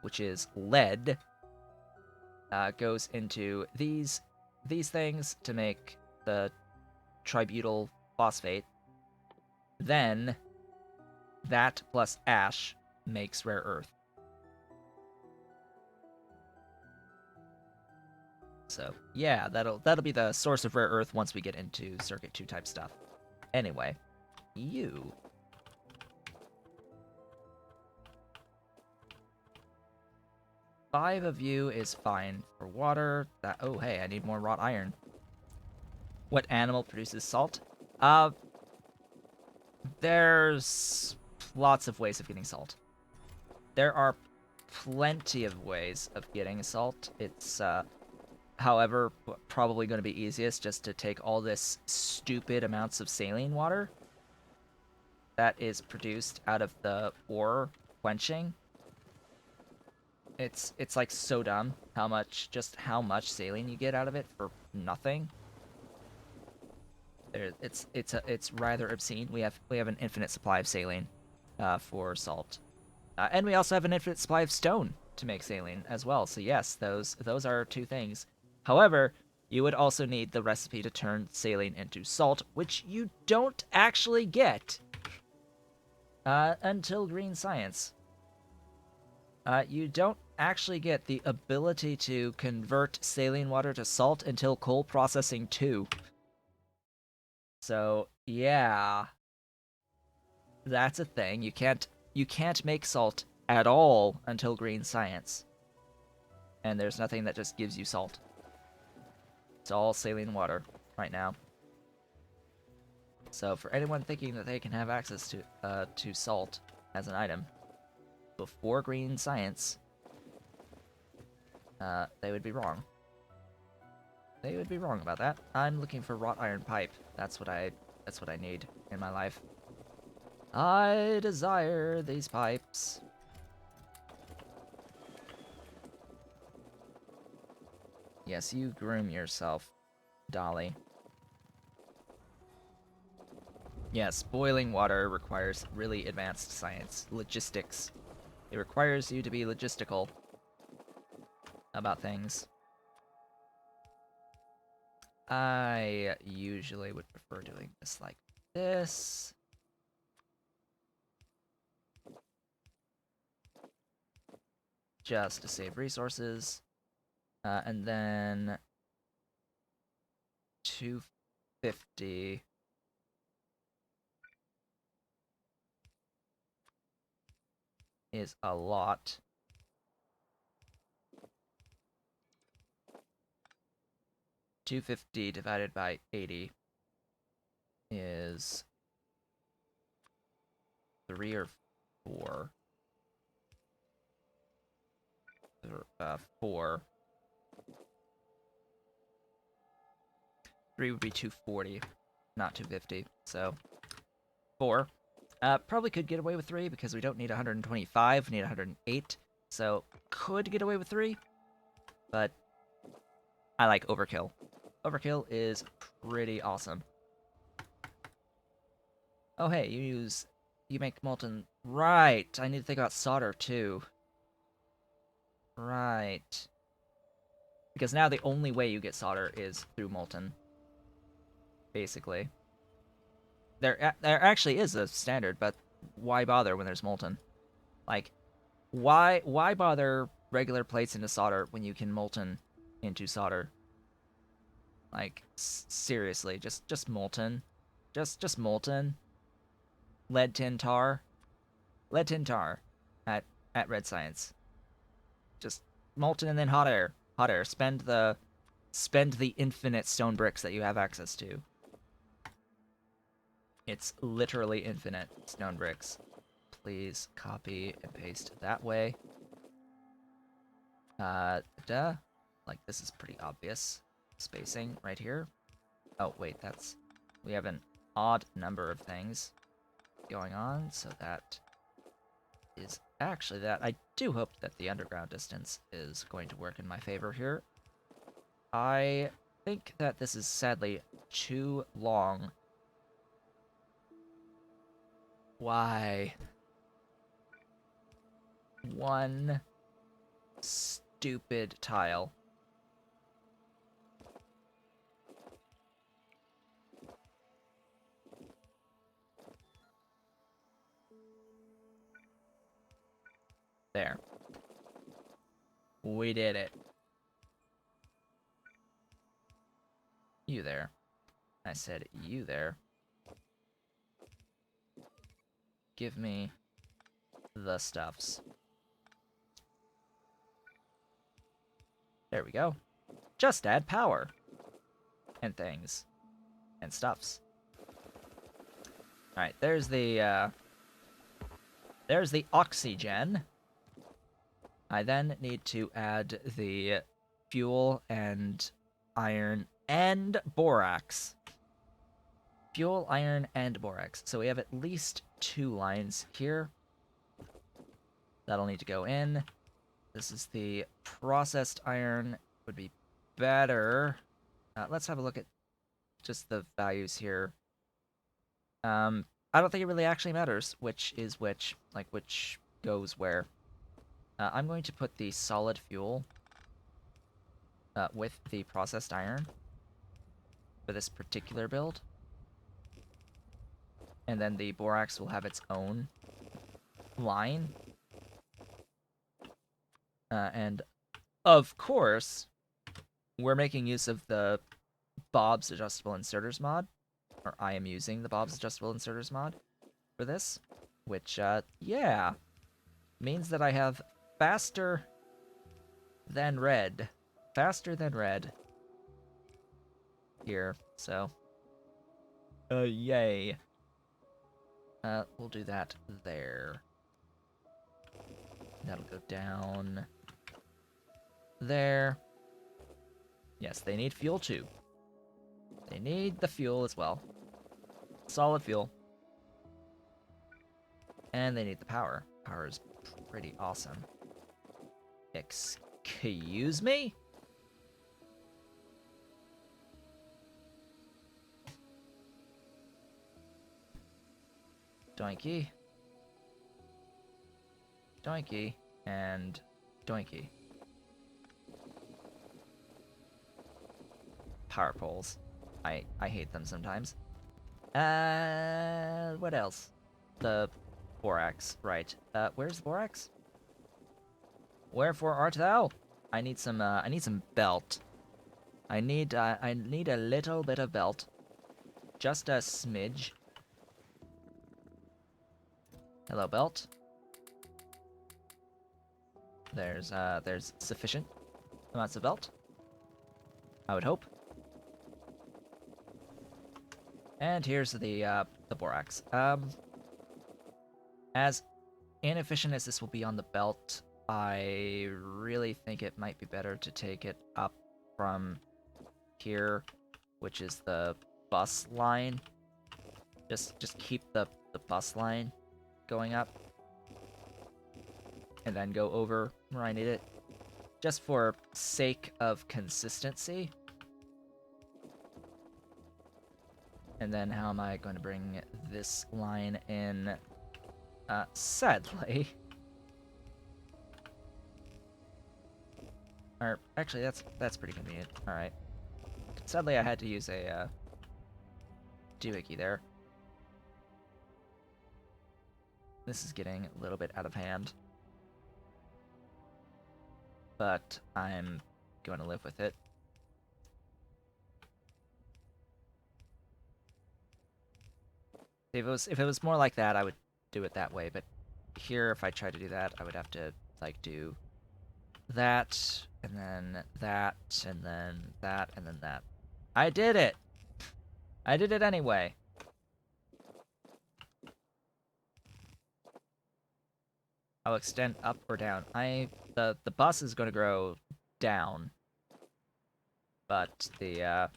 A: which is lead, goes into these things to make the tributyl phosphate. Then that plus ash makes rare earth. So yeah, that'll be the source of rare earth once we get into circuit 2 type stuff. Anyway, you 5 of you is fine for water. Oh hey, I need more wrought iron. What animal produces salt? There's lots of ways of getting salt. There are plenty of ways of getting salt. It's However, probably going to be easiest just to take all this stupid amounts of saline water that is produced out of the ore quenching. It's like so dumb how much saline you get out of it for nothing. It's rather obscene. We have an infinite supply of saline for salt, and we also have an infinite supply of stone to make saline as well. So yes, those are two things. However, you would also need the recipe to turn saline into salt, which you don't actually get until green science. You don't actually get the ability to convert saline water to salt until coal processing 2. So, yeah. That's a thing. You can't make salt at all until green science. And there's nothing that just gives you salt. It's all saline water right now. So for anyone thinking that they can have access to salt as an item before green science, they would be wrong. They would be wrong about that. I'm looking for wrought iron pipe. That's what I need in my life. I desire these pipes. Yes, you groom yourself, Dolly. Yes, boiling water requires really advanced science, logistics. It requires you to be logistical about things. I usually would prefer doing this like this. Just to save resources. And then 250 is a lot. $250 divided by 80 is 3 or 4. 4. 3 would be 240, not 250. So 4. Probably could get away with 3 because we don't need 125. We need 108. So could get away with 3, but I like overkill. Overkill is pretty awesome. Oh hey, you make molten. Right, I need to think about solder too. Right. Because now the only way you get solder is through molten. Basically. There actually is a standard, but why bother when there's molten? Like, why bother regular plates into solder when you can molten into solder? Like, seriously, just molten. Just molten. Lead tin tar. Lead tin tar at Red Science. Just molten and then hot air. Hot air. Spend the infinite stone bricks that you have access to. It's literally infinite stone bricks. Please copy and paste that way. Like, this is pretty obvious. Spacing right here. Oh, wait, we have an odd number of things going on, so that is actually that. I do hope that the underground distance is going to work in my favor here. I think that this is sadly too long. Why? One stupid tile. There. We did it. You there. I said you there. Give me the stuffs. There we go. Just add power. And things. And stuffs. Alright, there's the oxygen. I then need to add the fuel and iron and borax. Fuel, iron, and borax. So we have at least 2 lines here. That'll need to go in. This is the processed iron. Would be better. Let's have a look at just the values here. I don't think it really actually matters which is which, like which goes where. I'm going to put the solid fuel with the processed iron for this particular build. And then the borax will have its own line. And of course, we're making use of the Bob's Adjustable Inserters mod, or I am using the Bob's Adjustable Inserters mod for this, which, yeah, means that I have faster than red here, so, yay. We'll do that there. That'll go down there. Yes, they need fuel too. They need the fuel as well. Solid fuel. And they need the power. Power is pretty awesome. Excuse me? Doinky. Doinky. And doinky. Power poles. I hate them sometimes. What else? The borax, right. Where's the borax? Wherefore art thou? I need some belt. I need a little bit of belt. Just a smidge. Hello, belt. There's sufficient amounts of belt, I would hope. And here's the borax. As inefficient as this will be on the belt, I really think it might be better to take it up from here, which is the bus line. Just keep the bus line going up, and then go over where I need it, just for sake of consistency. And then how am I going to bring this line in? Sadly. Or, actually, that's pretty convenient. Alright. Sadly, I had to use a, doohickey there. This is getting a little bit out of hand. But I'm going to live with it. If it was more like that, I would do it that way, but here, if I tried to do that, I would have to, like, do that, and then that, and then that, and then that. I did it! I did it anyway. I'll extend up or down. The bus is going to grow down, but there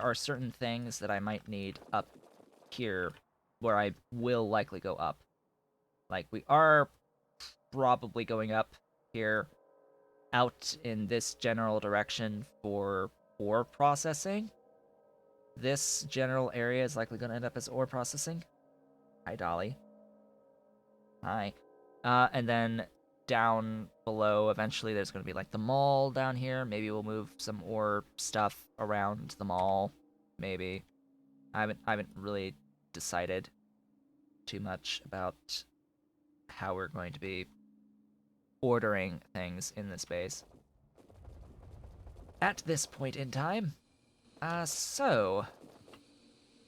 A: are certain things that I might need up here where I will likely go up. Like, we are probably going up here out in this general direction for ore processing. This general area is likely going to end up as ore processing. Hi, Dolly. Hi. And then down below, eventually there's going to be, like, the mall down here. Maybe we'll move some ore stuff around the mall. Maybe. I haven't really decided too much about how we're going to be ordering things in this base at this point in time. So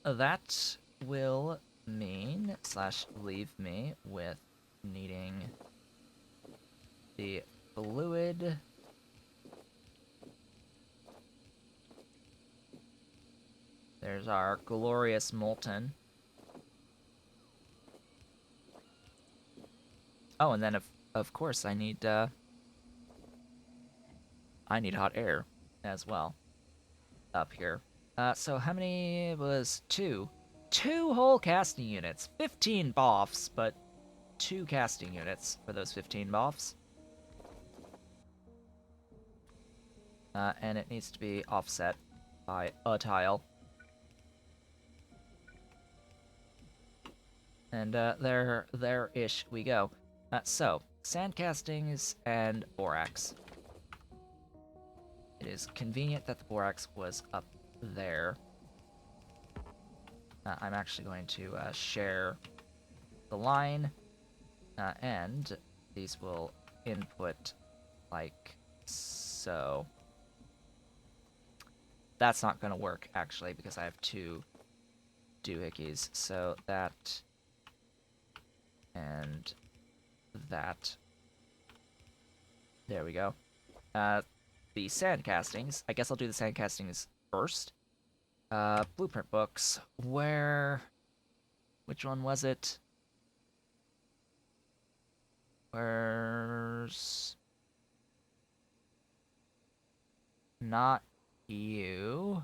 A: that will mean / leave me with needing the fluid. There's our glorious molten. Oh, and then of course I need I need hot air as well up here. So how many was two? Two whole casting units. 15 boffs, but two casting units for those 15 boffs. And it needs to be offset by a tile. And there-ish we go. So, sand castings and borax. It is convenient that the borax was up there. I'm actually going to share the line, and these will input like so. That's not going to work, actually, because I have two doohickeys. So that and that. There we go. The sand castings. I guess I'll do the sand castings first. Blueprint books. Which one was it? Where's... Not you.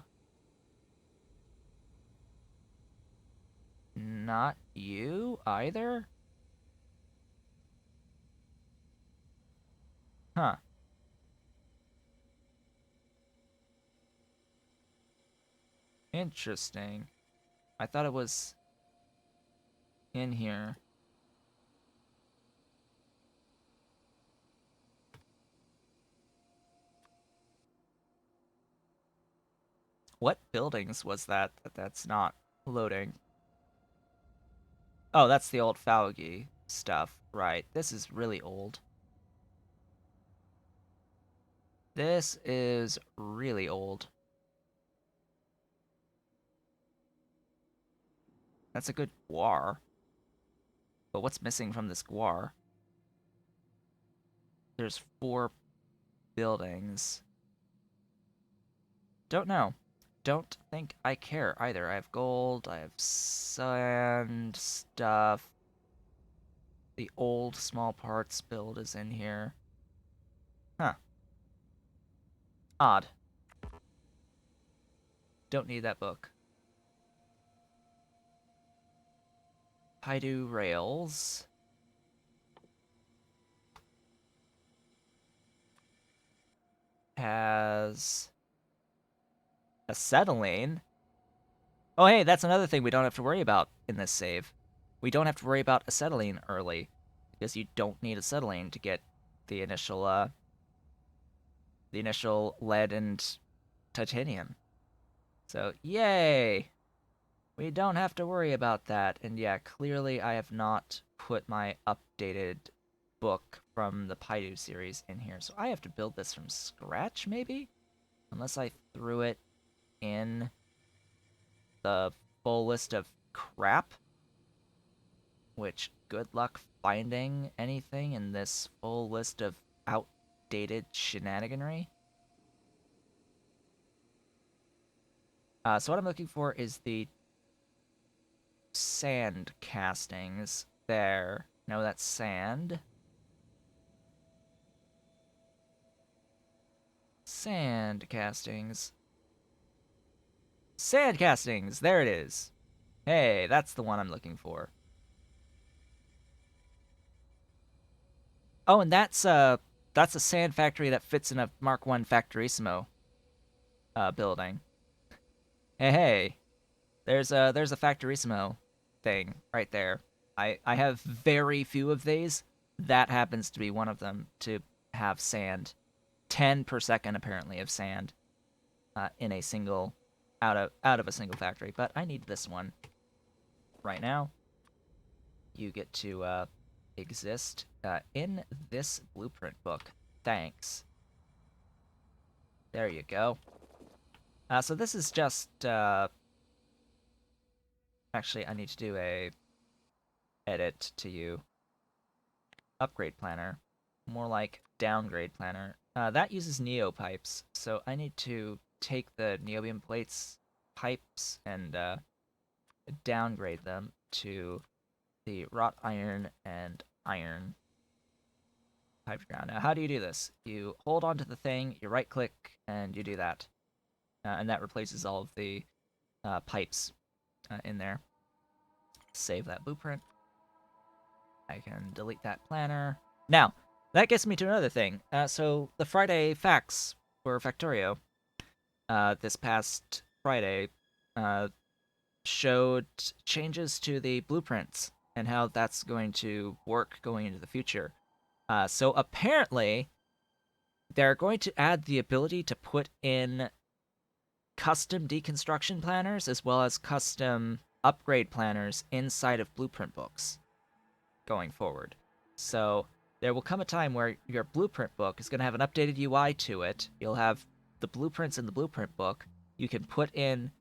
A: Not you either? Huh. Interesting. I thought it was in here. What buildings was that's not loading? Oh, that's the old Faugi stuff. Right. This is really old. This is really old. That's a good guar. But what's missing from this guar? There's 4 buildings. Don't know. Don't think I care either. I have gold, I have sand stuff. The old small parts build is in here. Huh. Odd. Don't need that book. Paidu rails. Has acetylene. Oh, hey, that's another thing we don't have to worry about in this save. We don't have to worry about acetylene early, because you don't need acetylene to get the initial lead and titanium. So, yay! We don't have to worry about that. And yeah, clearly I have not put my updated book from the Paidu series in here. So I have to build this from scratch, maybe? Unless I threw it in the full list of crap. Which, good luck finding anything in this full list of outdated shenaniganry. So what I'm looking for is the sand castings. There. No, that's sand. Sand castings. Sand castings! There it is. Hey, that's the one I'm looking for. Oh, and that's a sand factory that fits in a Mark 1 Factorissimo building. Hey, there's a Factorissimo thing right there. I have very few of these. That happens to be one of them to have sand. 10 per second apparently of sand in a single out of a single factory, but I need this one right now. You get to exist in this blueprint book. Thanks. There you go. So this is just actually I need to do a edit to you. Upgrade planner. More like downgrade planner. That uses neopipes, so I need to take the niobium plates pipes and downgrade them to the wrought iron and iron. piped ground. Now, how do you do this? You hold onto the thing, you right click, and you do that. And that replaces all of the pipes in there. Save that blueprint. I can delete that planner. Now, that gets me to another thing. So the Friday facts for Factorio this past Friday showed changes to the blueprints and how that's going to work going into the future. So apparently, they're going to add the ability to put in custom deconstruction planners as well as custom upgrade planners inside of blueprint books going forward. So there will come a time where your blueprint book is going to have an updated UI to it. You'll have the blueprints in the blueprint book. You can put in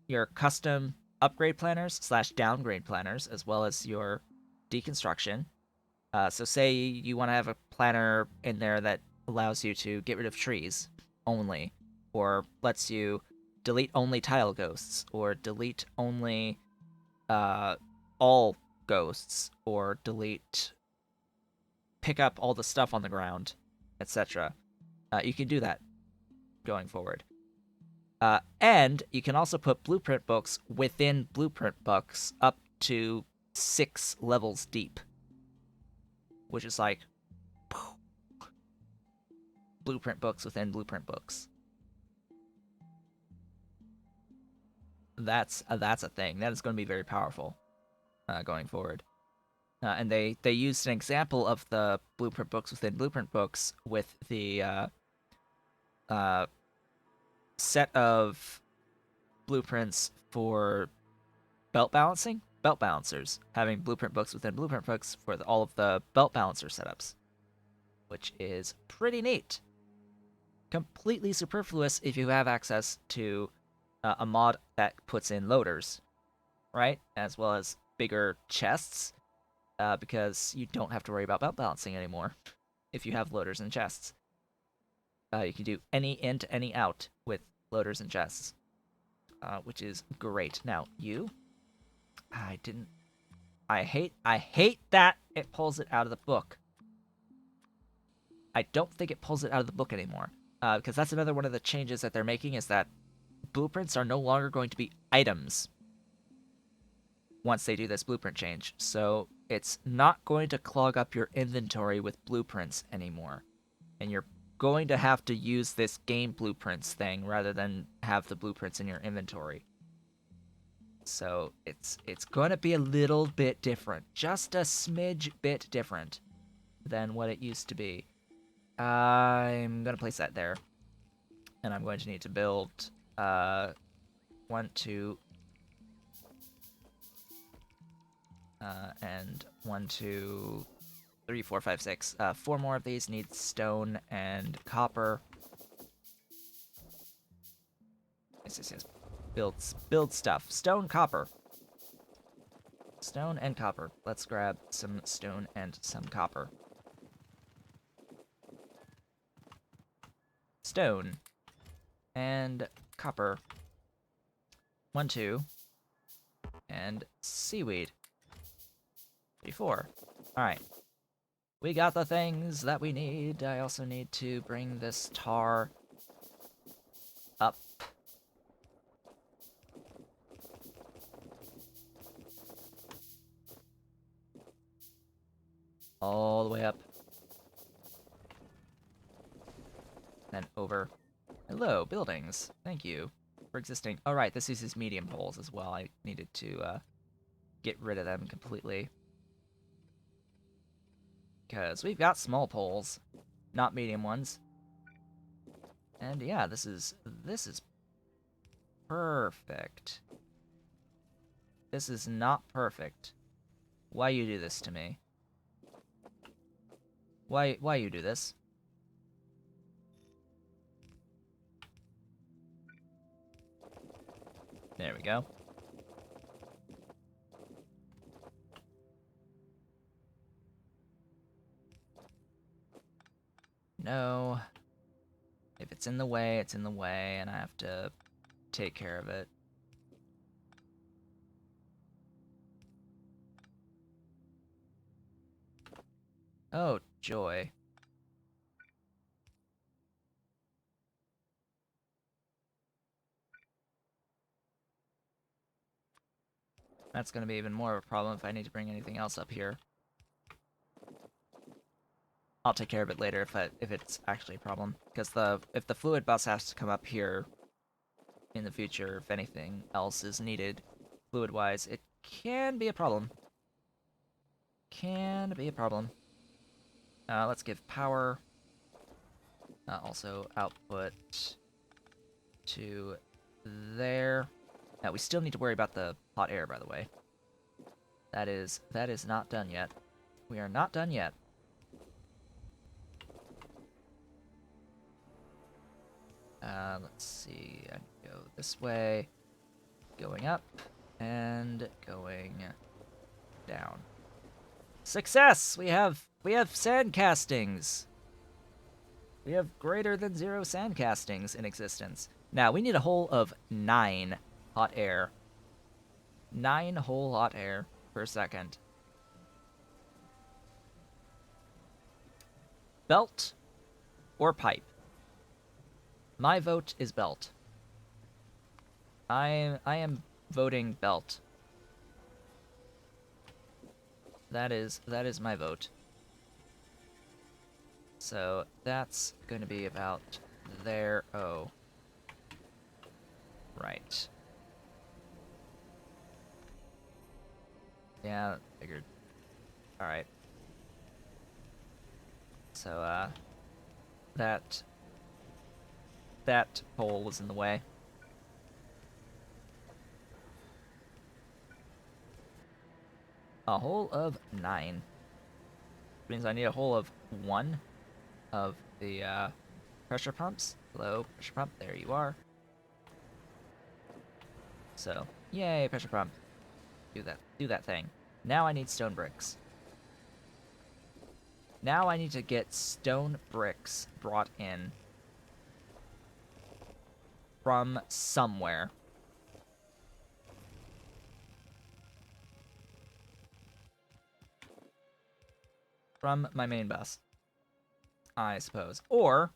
A: your custom upgrade planners / downgrade planners as well as your deconstruction. So say you want to have a planner in there that allows you to get rid of trees only, or lets you delete only tile ghosts, or delete only all ghosts, or pick up all the stuff on the ground, etc. You can do that going forward. And you can also put blueprint books within blueprint books up to 6 levels deep, which is like blueprint books within blueprint books. That's a thing. That is going to be very powerful going forward. And they used an example of the blueprint books within blueprint books with the set of blueprints for belt balancers, having blueprint books within blueprint books for all of the belt balancer setups, which is pretty neat. Completely superfluous if you have access to a mod that puts in loaders, right? As well as bigger chests, because you don't have to worry about belt balancing anymore if you have loaders and chests. You can do any in to any out with loaders and chests, which is great. Now, I hate that it pulls it out of the book. I don't think it pulls it out of the book anymore, because that's another one of the changes that they're making, is that blueprints are no longer going to be items once they do this blueprint change. So it's not going to clog up your inventory with blueprints anymore. And you're going to have to use this game blueprints thing rather than have the blueprints in your inventory. So it's going to be a little bit different. Just a smidge bit different than what it used to be. I'm going to place that there. And I'm going to need to build 1, 2, and 1, 2, 3, 4, 5, 6. 4 more of these need stone and copper. Yes. Build stuff. Stone, copper. Stone and copper. Let's grab some stone and some copper. Stone and copper. 1, 2. And seaweed. 3, 4. Alright. We got the things that we need. I also need to bring this tar up. All the way up. Then over. Hello, buildings. Thank you for existing. Oh, right, this uses medium poles as well. I needed to get rid of them completely. Because we've got small poles, not medium ones. And yeah, this is perfect. This is not perfect. Why you do this to me? Why you do this? There we go. No. If it's in the way, it's in the way, and I have to take care of it. Oh, joy. That's going to be even more of a problem if I need to bring anything else up here. I'll take care of it later if it's actually a problem. Because if the fluid bus has to come up here in the future, if anything else is needed fluid-wise, it can be a problem. Can be a problem. Let's give power. Also output to there. Now we still need to worry about the hot air, by the way. That is not done yet. We are not done yet. Let's see. I go this way, going up, and going down. Success! We have sand castings. We have greater than 0 sand castings in existence. Now we need a whole of 9 hot air. 9 whole hot air per second. Belt or pipe? My vote is belt. I am voting belt. That is my vote. So that's going to be about there. Oh. Right. Yeah, figured. Alright. So, that pole was in the way. A whole of 9. Which means I need a whole of 1 of the, pressure pumps. Hello, pressure pump, there you are. So, yay, pressure pump. Do that thing. Now I need stone bricks. Now I need to get stone bricks brought in from somewhere. From my main bus, I suppose. Or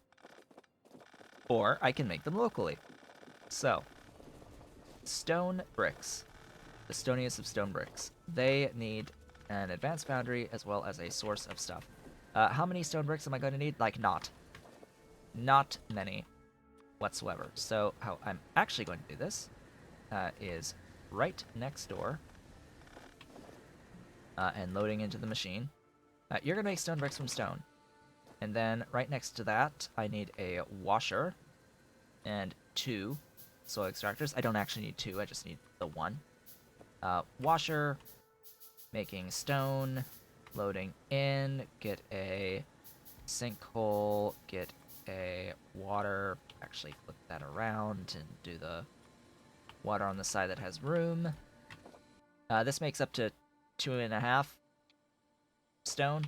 A: I can make them locally. So, stone bricks. The stoniest of stone bricks. They need an advanced foundry as well as a source of stuff. How many stone bricks am I going to need? Like, not many whatsoever. So, how I'm actually going to do this is right next door and loading into the machine. You're going to make stone bricks from stone. And then right next to that, I need a washer and 2 soil extractors. I don't actually need 2, I just need the 1. Washer, making stone, loading in, get a sinkhole, get a water, actually flip that around and do the water on the side that has room. This makes up to 2.5 stone.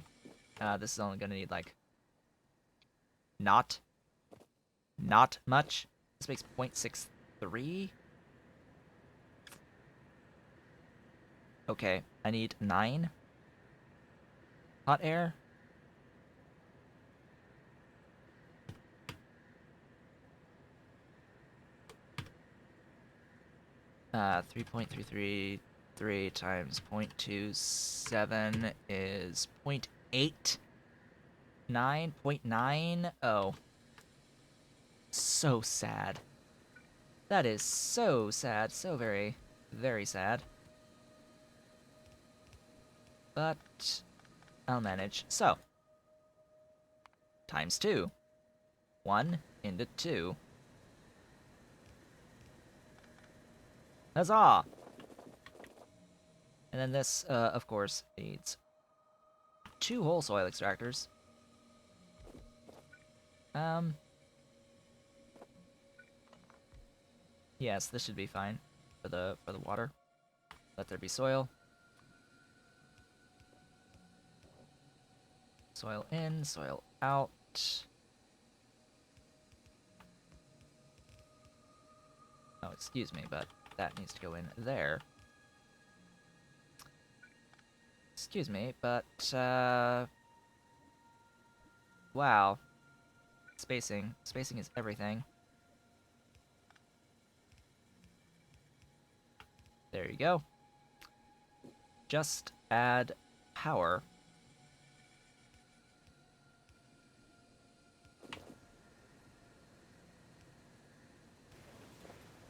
A: This is only gonna need like not much. This makes 0.63. Okay, I need 9 hot air. Uh, 3.333 times 0.27 is 0.8. 9.9. Oh. So sad. That is so sad. So very, very sad. But I'll manage. So, times 2. 1 into 2. Huzzah! And then this, of course, needs 2 whole soil extractors. Yes, this should be fine for the water. Let there be soil. Soil in, soil out. Oh, excuse me, but that needs to go in there. Excuse me, but, Wow. Spacing. Spacing is everything. There you go. Just add power.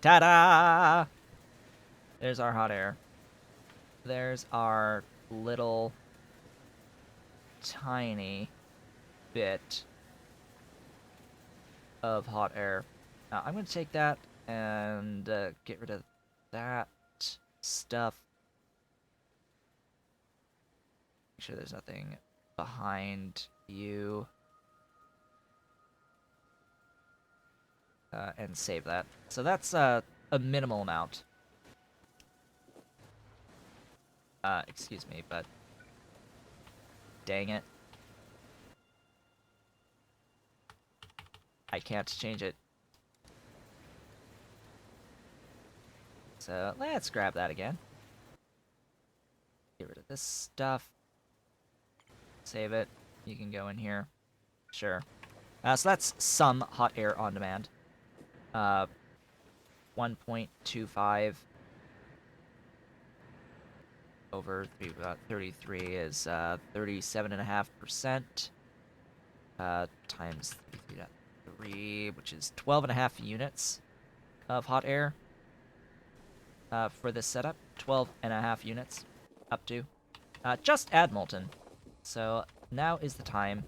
A: Ta-da! There's our hot air. There's our little tiny bit of hot air. Now, I'm going to take that and get rid of that stuff. Make sure there's nothing behind you. And save that. So that's a minimal amount. Excuse me, but dang it. I can't change it. So let's grab that again. Get rid of this stuff. Save it. You can go in here. Sure. So that's some hot air on demand. 1.25 over 33 is 37.5%. Times 3, which is 12.5 units of hot air. For this setup, 12.5 units up to. Just add molten. So now is the time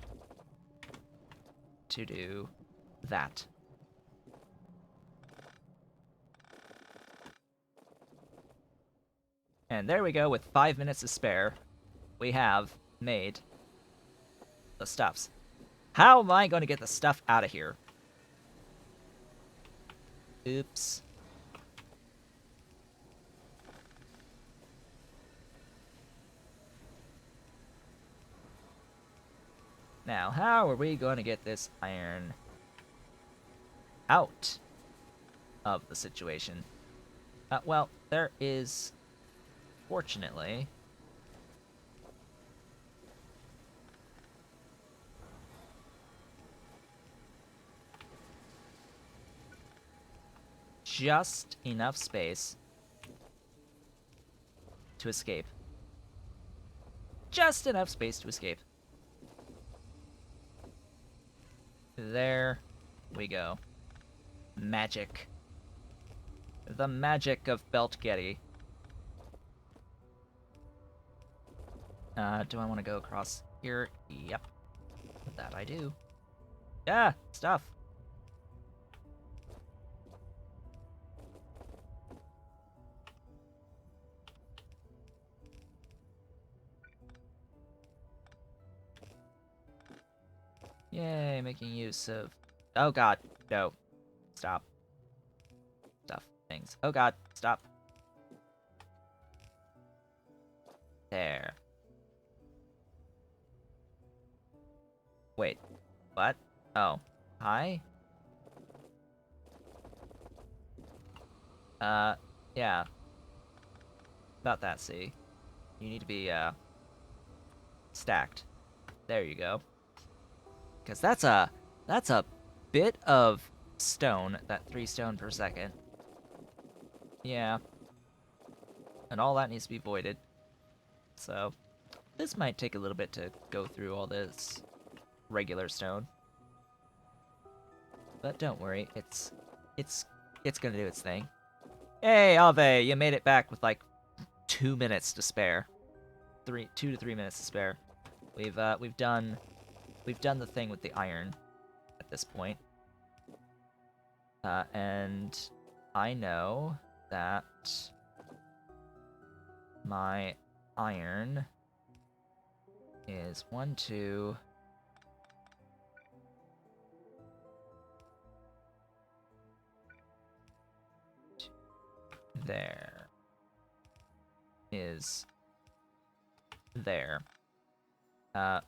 A: to do that. And there we go, with 5 minutes to spare, we have made the stuffs. How am I going to get the stuff out of here? Oops. Now, how are we going to get this iron out of the situation? Well, there is, fortunately, just enough space to escape. Just enough space to escape. There we go. Magic. The magic of Belt Getty. Do I want to go across here? Yep. That I do. Yeah, stuff. Yay, making use of... Oh god, no. Stop. Stuff. Things. Oh god, stop. There. Wait. What? Oh. Hi? Yeah. About that, see? You need to be, stacked. There you go. Because that's a bit of stone, that 3 stone per second. Yeah. And all that needs to be voided. So, this might take a little bit to go through all this regular stone. But don't worry, it's gonna do its thing. Hey, Ave, you made it back with like 2 minutes to spare. 2 to 3 minutes to spare. We've done the thing with the iron at this point. And I know that my iron is 1, 2... There. Is there.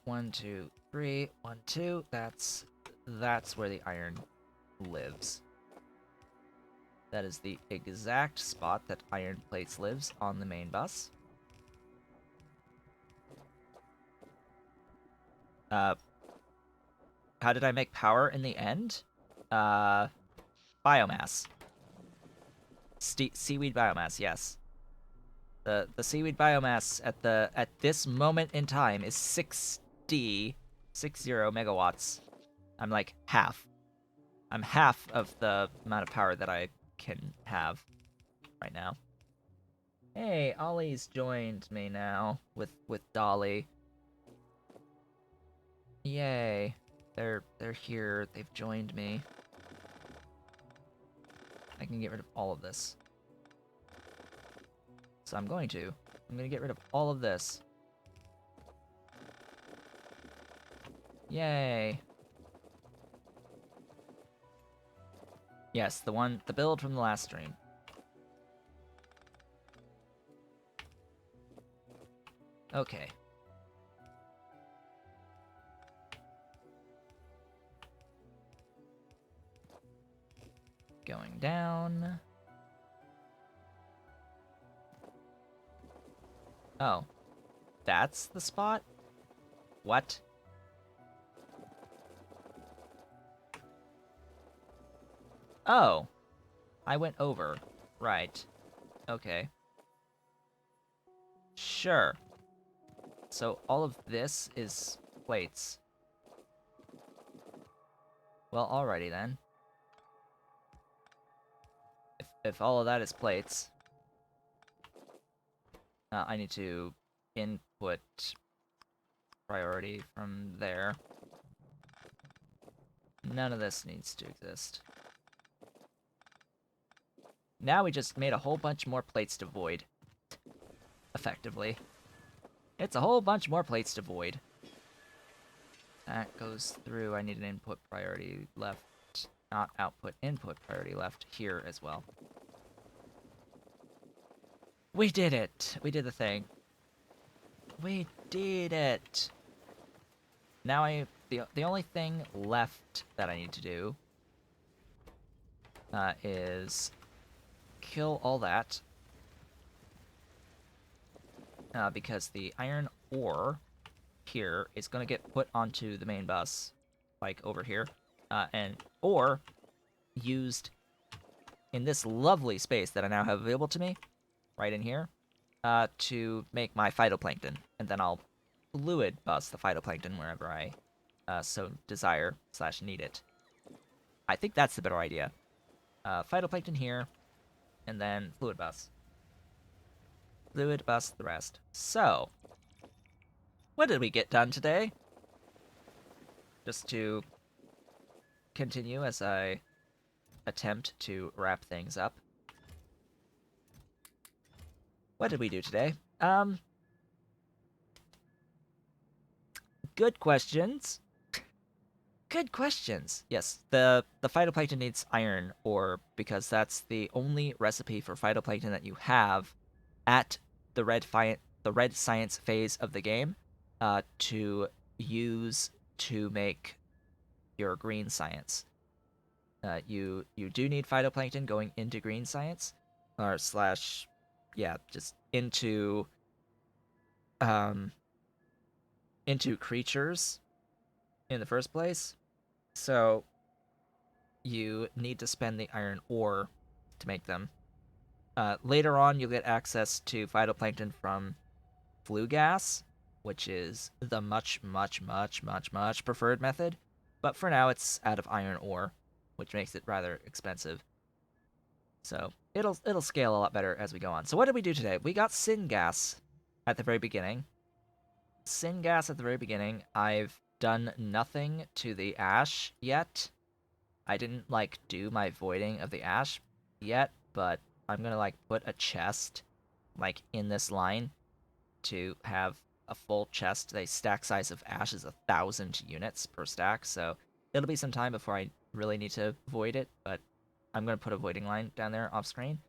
A: 1, 2, 3, 1, 2. That's where the iron lives. That is the exact spot that iron plates lives on the main bus. how did I make power in the end? Biomass. Seaweed biomass, yes. The seaweed biomass at this moment in time is 60 megawatts. I'm like half. I'm half of the amount of power that I can have right now. Hey, Ollie's joined me now with Dolly. Yay. They're here. They've joined me. I can get rid of all of this. So I'm going to get rid of all of this. Yay. Yes, the build from the last stream. Okay. Going down. Oh. That's the spot? What? Oh. I went over. Right. Okay. Sure. So all of this is plates. Well, alrighty then. If all of that is plates, I need to input priority from there. None of this needs to exist. Now we just made a whole bunch more plates to void. Effectively. It's a whole bunch more plates to void. That goes through. I need an input priority left, not output input priority left here as well. We did it! We did the thing. We did it! Now the only thing left that I need to do is kill all that. Because the iron ore here is going to get put onto the main bus, like over here, or used in this lovely space that I now have available to me, right in here, to make my phytoplankton, and then I'll fluid bus the phytoplankton wherever I so desire / need it. I think that's the better idea. Phytoplankton here, and then fluid bus. Fluid bus the rest. So, what did we get done today? Just to continue as I attempt to wrap things up. What did we do today? Good questions. Good questions. Yes, the phytoplankton needs iron ore because that's the only recipe for phytoplankton that you have at the red science phase of the game to use to make your green science. You do need phytoplankton going into green science, or just into creatures in the first place. So you need to spend the iron ore to make them. Later on, you'll get access to phytoplankton from flue gas, which is the much preferred method. But for now, it's out of iron ore, which makes it rather expensive. So it'll scale a lot better as we go on. So what did we do today? We got syngas at the very beginning. Syngas at the very beginning. I've done nothing to the ash yet. I didn't do my voiding of the ash yet, but I'm gonna put a chest in this line to have a full chest. The stack size of ash is 1,000 units per stack, so it'll be some time before I really need to void it, but I'm gonna put a voiding line down there off screen.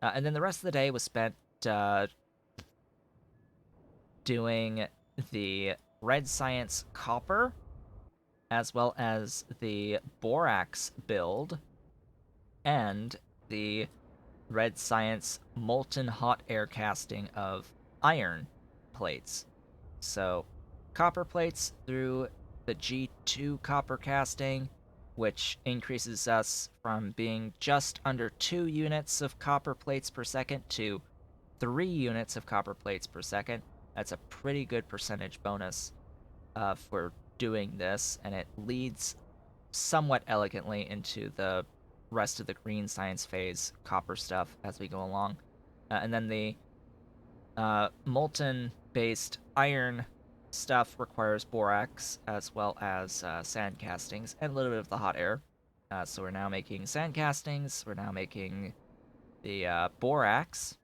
A: And then the rest of the day was spent doing the red science copper, as well as the borax build, and the red science molten hot air casting of iron plates. So copper plates through the G2 copper casting, which increases us from being just under 2 units of copper plates per second to 3 units of copper plates per second. That's a pretty good percentage bonus for doing this, and it leads somewhat elegantly into the rest of the green science phase copper stuff as we go along. And then the molten based iron stuff requires borax as well as sand castings and a little bit of the hot air. So we're now making sand castings, we're now making the borax,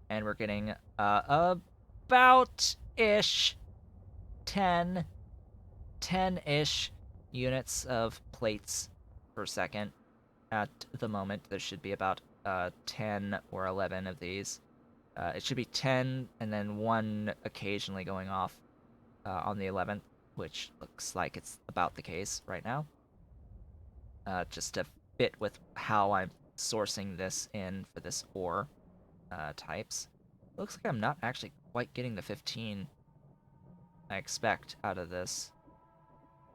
A: and we're getting about ish 10 10-ish units of plates per second at the moment. There should be about 10 or 11 of these. It should be 10 and then one occasionally going off on the 11th, which looks like it's about the case right now. Just to fit with how I'm sourcing this in for this ore types. Looks like I'm not actually quite getting the 15 I expect out of this.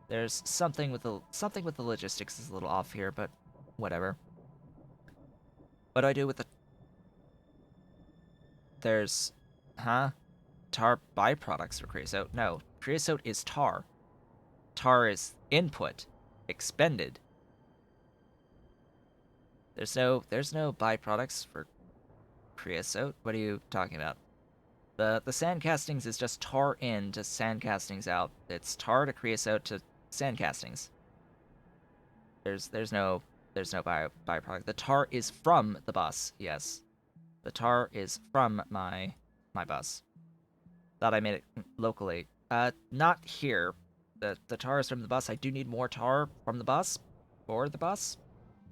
A: There's something with the logistics is a little off here, but whatever. What do I do with the... There's... Huh? Tar byproducts for creosote? No. Creosote is tar. Tar is input. Expended. There's no byproducts for creosote. What are you talking about? The sand castings is just tar in to sand castings out. It's tar to creosote to sand castings. There's no byproduct. The tar is from the bus. Yes, the tar is from my bus. Thought I made it locally. Not here. The tar is from the bus. I do need more tar from the bus for the bus,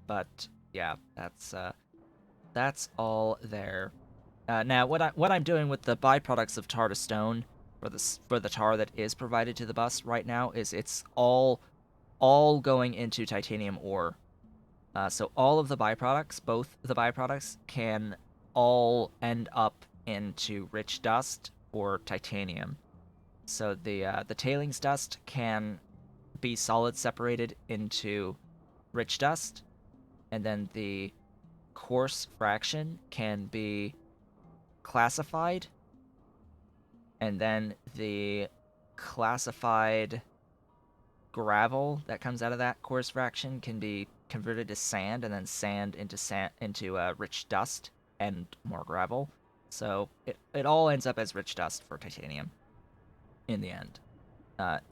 A: but yeah, that's all there. Now, what I'm doing with the byproducts of tar to stone for the tar that is provided to the bus right now is it's all going into titanium ore. So all of the byproducts, both the byproducts, can all end up into rich dust or titanium. So the tailings dust can be solid separated into rich dust, and then the coarse fraction can be classified, and then the classified gravel that comes out of that coarse fraction can be converted to sand, and then sand into rich dust and more gravel. So it all ends up as rich dust for titanium in the end.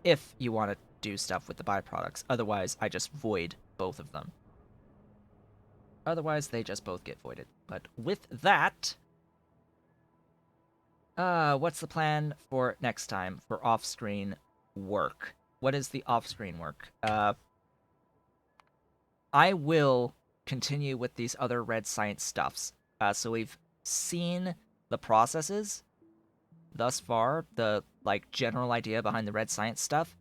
A: If you want to do stuff with the byproducts, otherwise I just void both of them. Otherwise they just both get voided. But with that, what's the plan for next time for off-screen work? What is the off-screen work? I will continue with these other red science stuffs. So we've seen the processes thus far, the general idea behind the red science stuff.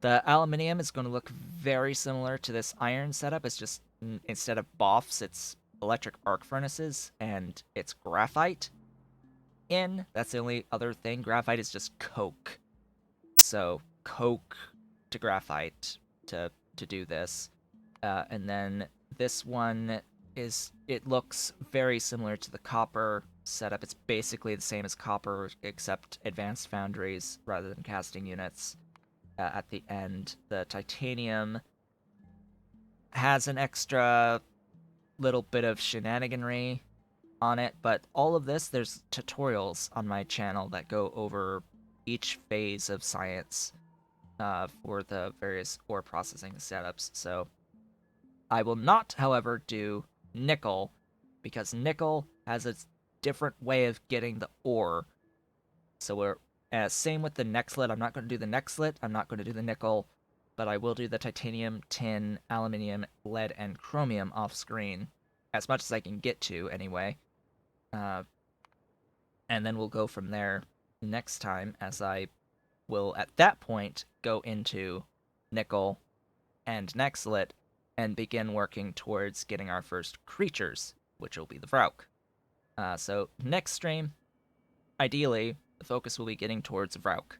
A: The aluminium is going to look very similar to this iron setup. It's just instead of BOFs, it's electric arc furnaces, and it's graphite. That's the only other thing. Graphite is just coke. So coke to graphite to do this. And then this one it looks very similar to the copper setup. It's basically the same as copper, except advanced foundries rather than casting units. At the end, the titanium has an extra little bit of shenaniganry on it, but all of this, there's tutorials on my channel that go over each phase of science for the various ore processing setups. So I will not, however, do nickel, because nickel has a different way of getting the ore. So we're same with the nextlet. I'm not going to do the nextlet. I'm not going to do the nickel, but I will do the titanium, tin, aluminium, lead, and chromium off screen, as much as I can get to anyway. And then we'll go from there next time, as I will at that point go into nickel and nextlet and begin working towards getting our first creatures, which will be the Vrauk. So next stream, ideally, the focus will be getting towards Vrauk.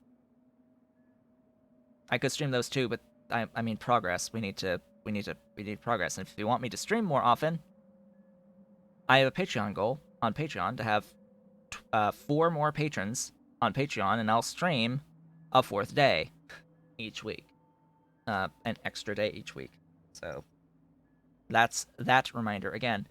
A: I could stream those too, but I mean progress. We need progress. And if you want me to stream more often, I have a Patreon goal on Patreon to have 4 more patrons on Patreon, and I'll stream a 4th day each week, an extra day each week. So that's that reminder again.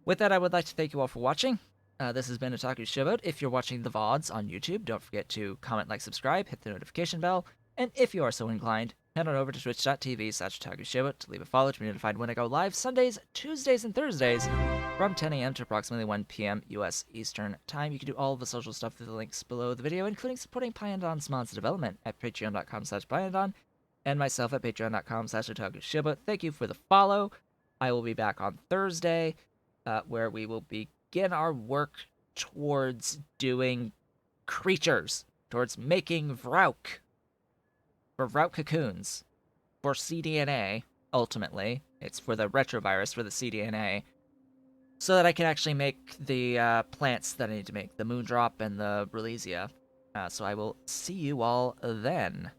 A: With that, I would like to thank you all for watching. This has been Otaku Showboat. If you're watching the VODs on YouTube, don't forget to comment, like, subscribe, hit the notification bell, and if you are so inclined, head on over to twitch.tv/OtakuShowboat to leave a follow to be notified when I go live Sundays, Tuesdays, and Thursdays from 10 a.m. to approximately 1 p.m. U.S. Eastern Time. You can do all of the social stuff through the links below the video, including supporting Pyandon's mods development at patreon.com/Pyandon and myself at patreon.com/OtakuShowboat. Thank you for the follow. I will be back on Thursday, where we will begin our work towards doing creatures, towards making Vrauk for Vrauk cocoons for cDNA. Ultimately, it's for the retrovirus for the cDNA, so that I can actually make the plants that I need to make, the Moondrop and the Relesia. So I will see you all then.